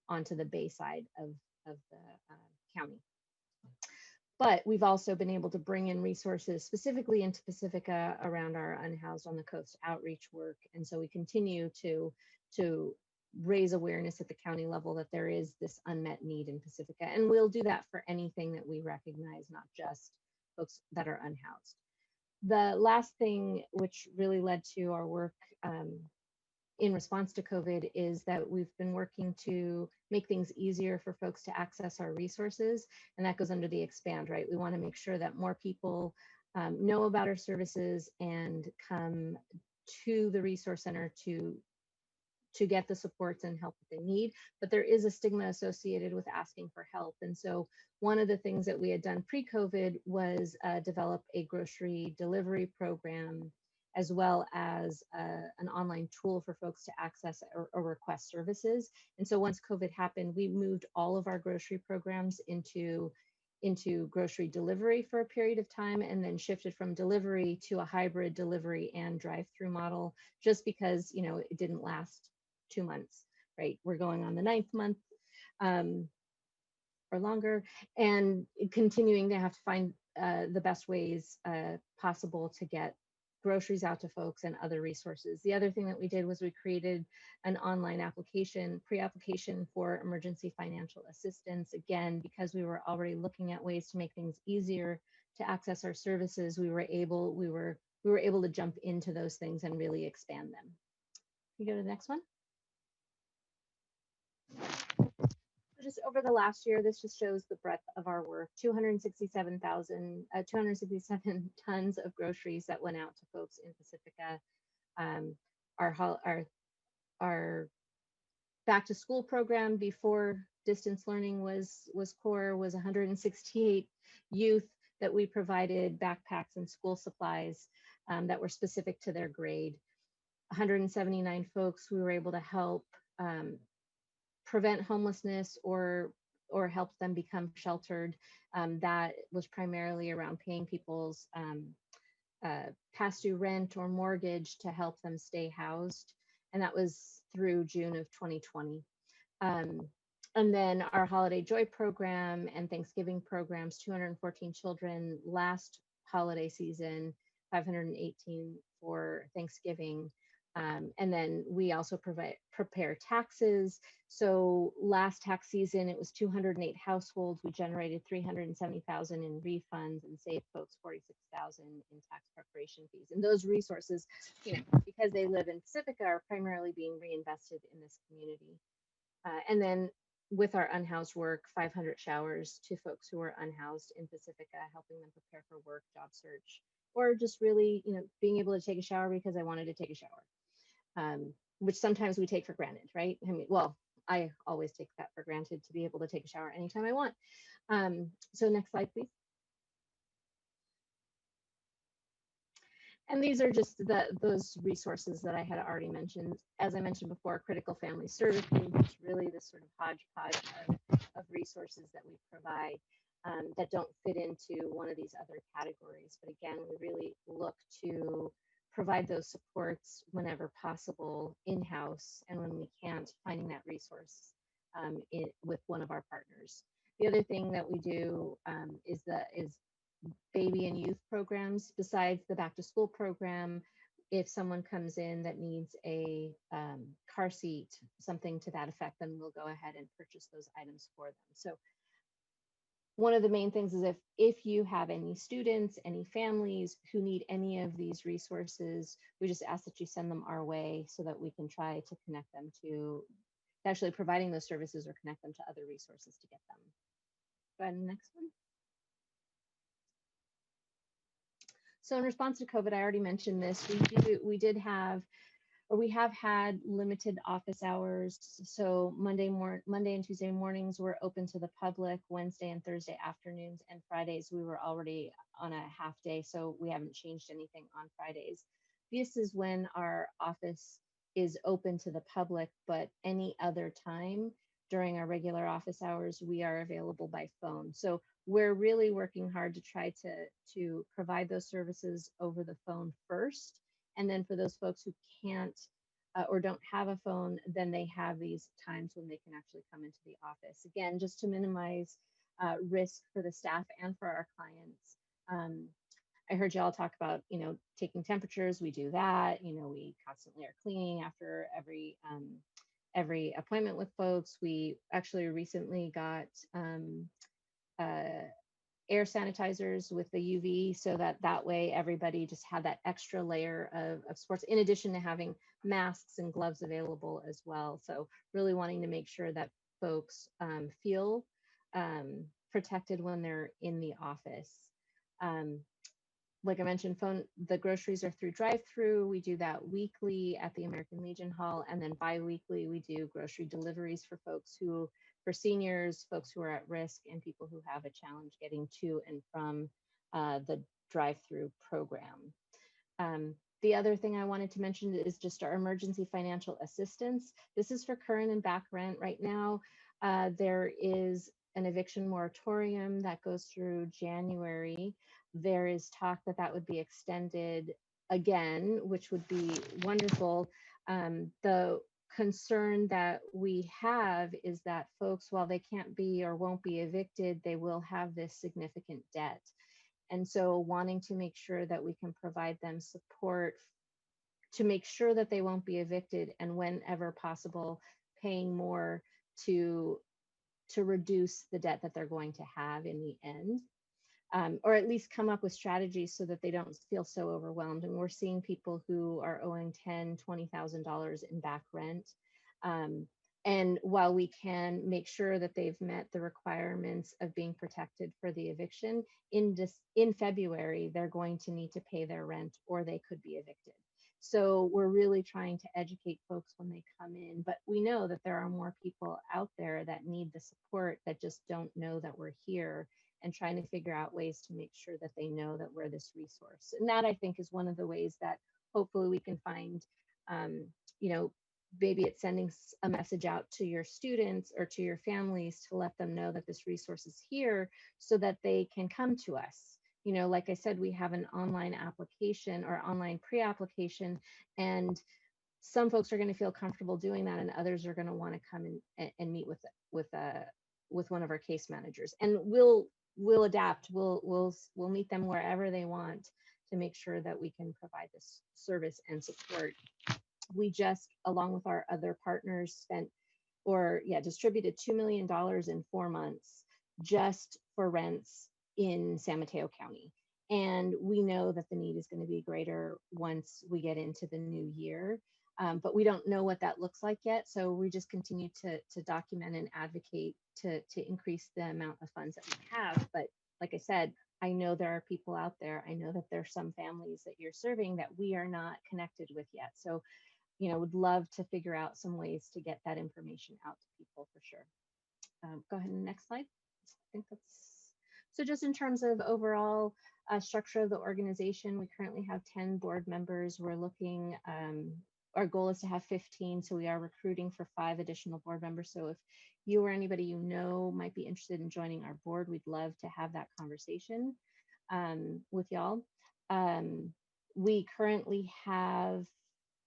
onto the bay side of the county. But we've also been able to bring in resources specifically into Pacifica around our unhoused on the coast outreach work. And so we continue to raise awareness at the county level that there is this unmet need in Pacifica. And we'll do that for anything that we recognize, not just folks that are unhoused. The last thing which really led to our work in response to COVID is that we've been working to make things easier for folks to access our resources, and that goes under the expand, right? We want to make sure that more people know about our services and come to the resource center to get the supports and help that they need, but there is a stigma associated with asking for help. And so one of the things that we had done pre-COVID was develop a grocery delivery program, as well as an online tool for folks to access or request services. And so once COVID happened, we moved all of our grocery programs into grocery delivery for a period of time, and then shifted from delivery to a hybrid delivery and drive-through model, just because, you know, it didn't last 2 months, right? We're going on the 9th month or longer, and continuing to have to find the best ways possible to get groceries out to folks and other resources. The other thing that we did was we created an online application, pre-application for emergency financial assistance. Again, because we were already looking at ways to make things easier to access our services, we were able to jump into those things and really expand them. Can you go to the next one? Just over the last year, this just shows the breadth of our work. 267 tons of groceries that went out to folks in Pacifica. Our back to school program before distance learning was core was 168 youth that we provided backpacks and school supplies that were specific to their grade. 179 folks we were able to help prevent homelessness or help them become sheltered. That was primarily around paying people's past due rent or mortgage to help them stay housed. And that was through June of 2020. And then our Holiday Joy program and Thanksgiving programs, 214 children last holiday season, 518 for Thanksgiving. And then we also prepare taxes. So last tax season, it was 208 households. We generated 370,000 in refunds and saved folks 46,000 in tax preparation fees. And those resources, you know, because they live in Pacifica, are primarily being reinvested in this community. And then with our unhoused work, 500 showers to folks who are unhoused in Pacifica, helping them prepare for work, job search, or just really, you know, being able to take a shower because I wanted to take a shower. Which sometimes we take for granted, right? I mean, well, I always take that for granted to be able to take a shower anytime I want. So next slide, please. And these are just those resources that I had already mentioned. As I mentioned before, critical family services, it's really this sort of hodgepodge of resources that we provide that don't fit into one of these other categories. But again, we really look to provide those supports whenever possible in-house, and when we can't, finding that resource with one of our partners. The other thing that we do is baby and youth programs. Besides the back to school program, if someone comes in that needs a car seat, something to that effect, then we'll go ahead and purchase those items for them. So one of the main things is if you have any students, any families who need any of these resources, we just ask that you send them our way so that we can try to connect them to actually providing those services or connect them to other resources to get them. Go ahead, next one. So in response to COVID, I already mentioned this, we have had limited office hours. So Monday and Tuesday mornings were open to the public. Wednesday and Thursday afternoons, and Fridays we were already on a half day, so we haven't changed anything on Fridays. This is when our office is open to the public, but any other time during our regular office hours, we are available by phone. So we're really working hard to try to provide those services over the phone first. And then for those folks who can't or don't have a phone, then they have these times when they can actually come into the office. Again, just to minimize risk for the staff and for our clients. I heard y'all talk about, you know, taking temperatures. We do that. You know, we constantly are cleaning after every appointment with folks. We actually recently got air sanitizers with the UV, so that way everybody just had that extra layer of supports, in addition to having masks and gloves available as well. So really wanting to make sure that folks feel protected when they're in the office. like I mentioned, the groceries are through drive-through. We do that weekly at the American Legion Hall, and then bi-weekly we do grocery deliveries for for seniors, folks who are at risk, and people who have a challenge getting to and from the drive-through program. The other thing I wanted to mention is just our emergency financial assistance. This is for current and back rent. Right now, there is an eviction moratorium that goes through January. There is talk that that would be extended again, which would be wonderful. The concern that we have is that folks, while they can't be or won't be evicted, they will have this significant debt. And so wanting to make sure that we can provide them support to make sure that they won't be evicted, and whenever possible, paying more to reduce the debt that they're going to have in the end. Or at least come up with strategies so that they don't feel so overwhelmed. And we're seeing people who are owing $10,000, $20,000 in back rent. And while we can make sure that they've met the requirements of being protected for the eviction, in February, they're going to need to pay their rent or they could be evicted. So we're really trying to educate folks when they come in, but we know that there are more people out there that need the support that just don't know that we're here, and trying to figure out ways to make sure that they know that we're this resource. And that, I think, is one of the ways that hopefully we can find, maybe it's sending a message out to your students or to your families to let them know that this resource is here so that they can come to us. Like I said, we have an online application or online pre-application, and some folks are going to feel comfortable doing that, and others are going to want to come and meet with one of our case managers. And we'll adapt. We'll meet them wherever they want to make sure that we can provide this service and support. We just, along with our other partners, distributed $2 million in 4 months just for rents in San Mateo County. And we know that the need is going to be greater once we get into the new year. But we don't know what that looks like yet. So we just continue to document and advocate to increase the amount of funds that we have. But like I said, I know there are people out there. I know that there's some families that you're serving that we are not connected with yet. So, would love to figure out some ways to get that information out to people for sure. Go ahead and next slide. I think that's, so just in terms of overall structure of the organization, we currently have 10 board members. We're looking, our goal is to have 15, so we are recruiting for 5 additional board members. So if you or anybody you know might be interested in joining our board, we'd love to have that conversation with y'all. We currently have,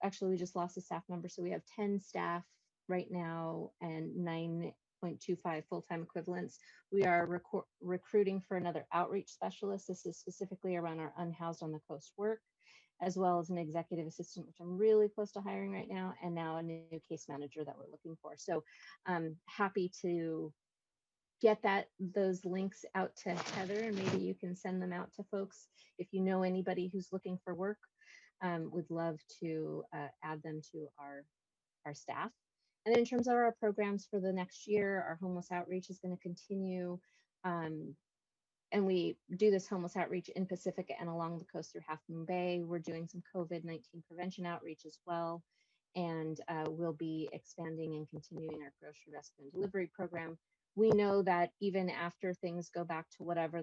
actually we just lost a staff member, so we have 10 staff right now and 9.25 full-time equivalents. We are recruiting for another outreach specialist. This is specifically around our unhoused on the coast work, as well as an executive assistant, which I'm really close to hiring right now, and now a new case manager that we're looking for. So I'm happy to get those links out to Heather, and maybe you can send them out to folks if you know anybody who's looking for work. Would love to add them to our staff. And in terms of our programs for the next year, our homeless outreach is going to continue. And we do this homeless outreach in Pacifica and along the coast through Half Moon Bay. We're doing some COVID-19 prevention outreach as well. And we'll be expanding and continuing our grocery rescue and delivery program. We know that even after things go back to whatever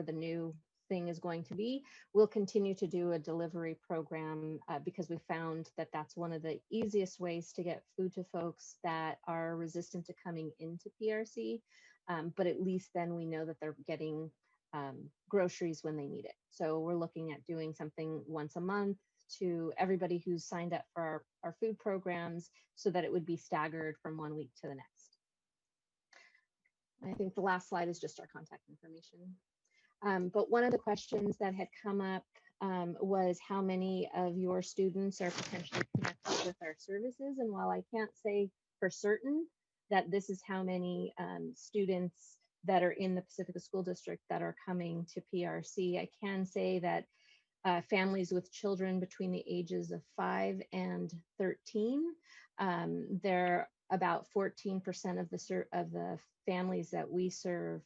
the new thing is going to be, we'll continue to do a delivery program because we found that that's one of the easiest ways to get food to folks that are resistant to coming into PRC. But at least then we know that they're getting groceries when they need it. So we're looking at doing something once a month to everybody who's signed up for our food programs so that it would be staggered from one week to the next. I think the last slide is just our contact information. But one of the questions that had come up was how many of your students are potentially connected with our services. And while I can't say for certain that this is how many students that are in the Pacifica School District that are coming to PRC, I can say that families with children between the ages of 5 and 13, they're about 14% of the families that we serve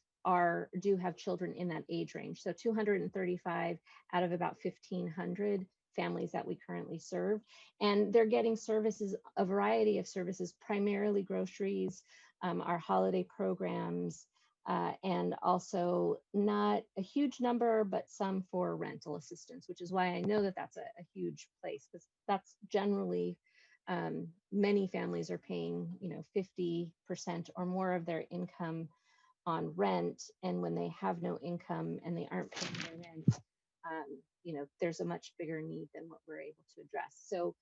do have children in that age range. So 235 out of about 1,500 families that we currently serve. And they're getting services, a variety of services, primarily groceries, our holiday programs, and also not a huge number, but some for rental assistance, which is why I know that that's a huge place, because that's generally many families are paying, 50% or more of their income on rent. And when they have no income and they aren't paying their rent, there's a much bigger need than what we're able to address. So,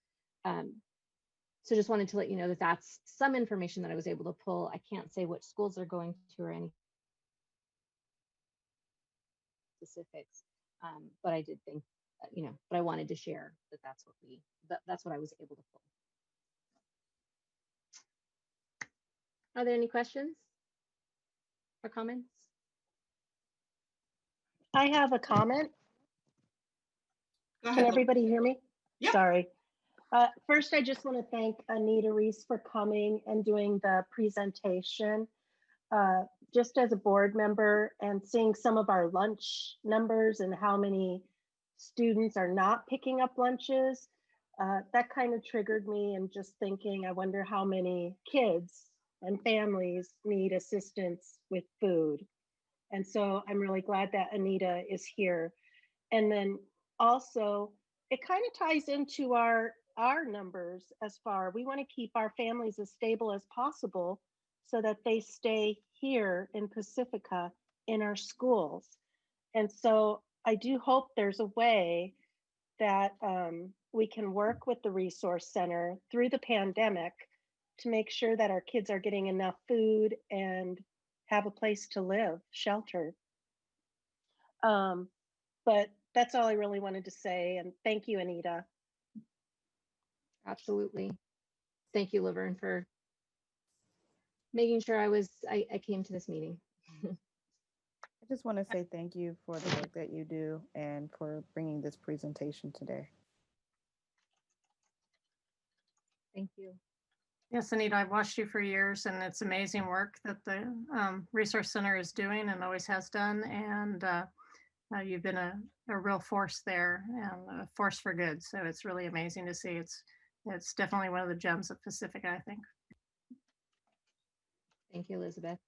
so just wanted to let you know that that's some information that I was able to pull. I can't say which schools they're going to or any specifics, but I did think, but I wanted to share that that's what I was able to pull. Are there any questions or comments? I have a comment. Go Can ahead. everybody hear me? Yep. Sorry. First, I just want to thank Anita Reese for coming and doing the presentation. Just as a board member and seeing some of our lunch numbers and how many students are not picking up lunches, that kind of triggered me, and just thinking, I wonder how many kids and families need assistance with food. And so I'm really glad that Anita is here. And then also, it kind of ties into our numbers as far, we want to keep our families as stable as possible so that they stay here in Pacifica in our schools. And so I do hope there's a way that we can work with the resource center through the pandemic to make sure that our kids are getting enough food and have a place to live, shelter. But that's all I really wanted to say. And thank you, Anita. Absolutely. Thank you, Laverne, for making sure I came to this meeting. I just want to say thank you for the work that you do and for bringing this presentation today. Thank you. Yes, Anita, I've watched you for years, and it's amazing work that the Resource Center is doing and always has done. And you've been a real force there, and a force for good. So it's really amazing to see. It's definitely one of the gems of Pacifica, I think. Thank you, Elizabeth.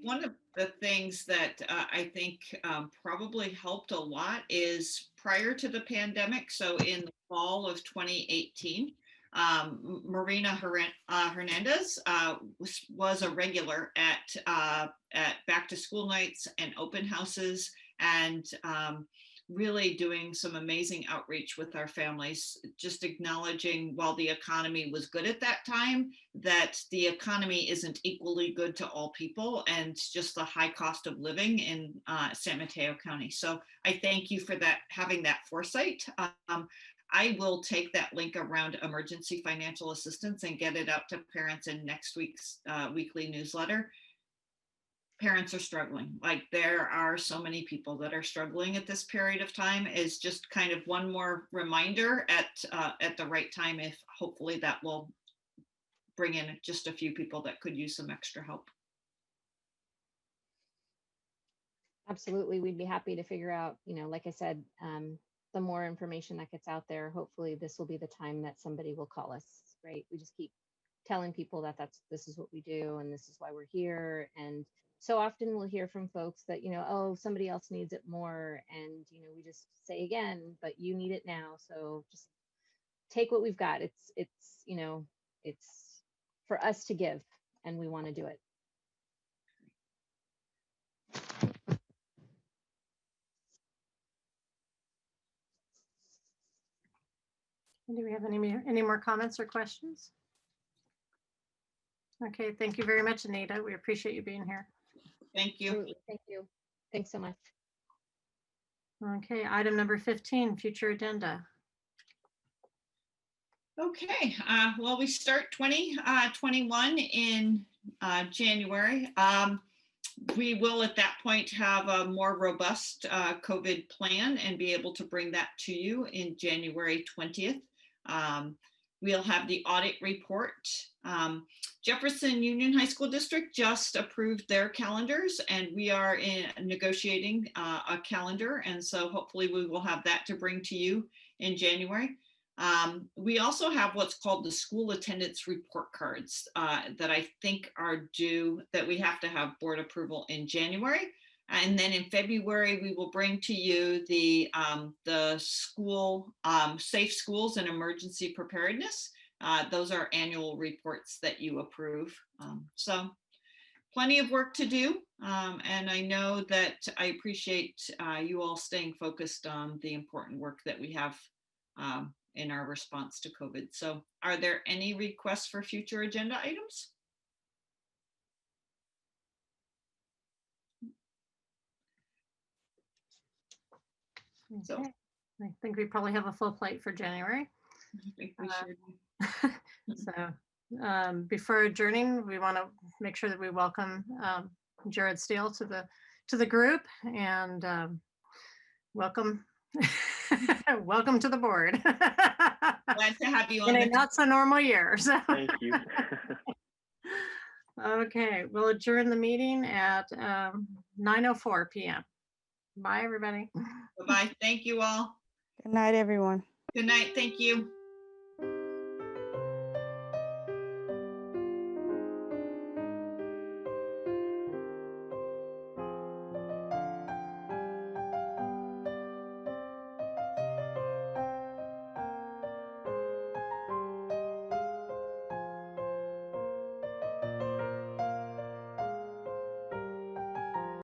One of the things that I think probably helped a lot is prior to the pandemic. So in the fall of 2018, Marina Hernandez was a regular at back to school nights and open houses, and really doing some amazing outreach with our families, just acknowledging while the economy was good at that time, that the economy isn't equally good to all people, and just the high cost of living in San Mateo County. So I thank you for that, having that foresight. I will take that link around emergency financial assistance and get it out to parents in next week's weekly newsletter. Parents are struggling. Like, there are so many people that are struggling at this period of time. Is just kind of one more reminder at the right time, if hopefully that will bring in just a few people that could use some extra help. Absolutely. We'd be happy to figure out, like I said, the more information that gets out there, hopefully this will be the time that somebody will call us, right? We just keep telling people that this is what we do and this is why we're here. And so often we'll hear from folks that, oh, somebody else needs it more. And, we just say again, but you need it now. So just take what we've got. It's for us to give, and we want to do it. Do we have any more comments or questions? Okay, thank you very much, Anita. We appreciate you being here. Thank you. Absolutely. Thank you. Thanks so much. Okay, item number 15, future agenda. Okay, well, we start 2021 in January. We will at that point have a more robust COVID plan and be able to bring that to you in January 20th. We'll have the audit report. Jefferson Union High School District just approved their calendars, and we are negotiating a calendar. And so hopefully we will have that to bring to you in January. We also have what's called the school attendance report cards that I think are due, that we have to have board approval in January. And then in February, we will bring to you the school safe schools and emergency preparedness. Those are annual reports that you approve. So plenty of work to do. And I know that I appreciate you all staying focused on the important work that we have in our response to COVID. So are there any requests for future agenda items? So Okay. I think we probably have a full plate for January. I think we should. So before adjourning, we want to make sure that we welcome Jared Steele to the group, and welcome welcome to the board. Glad to have you on in a the not so normal year. So. Thank you. Okay, we'll adjourn the meeting at 9:04 p.m. Bye, everybody. Bye-bye. Thank you all. Good night, everyone. Good night. Thank you.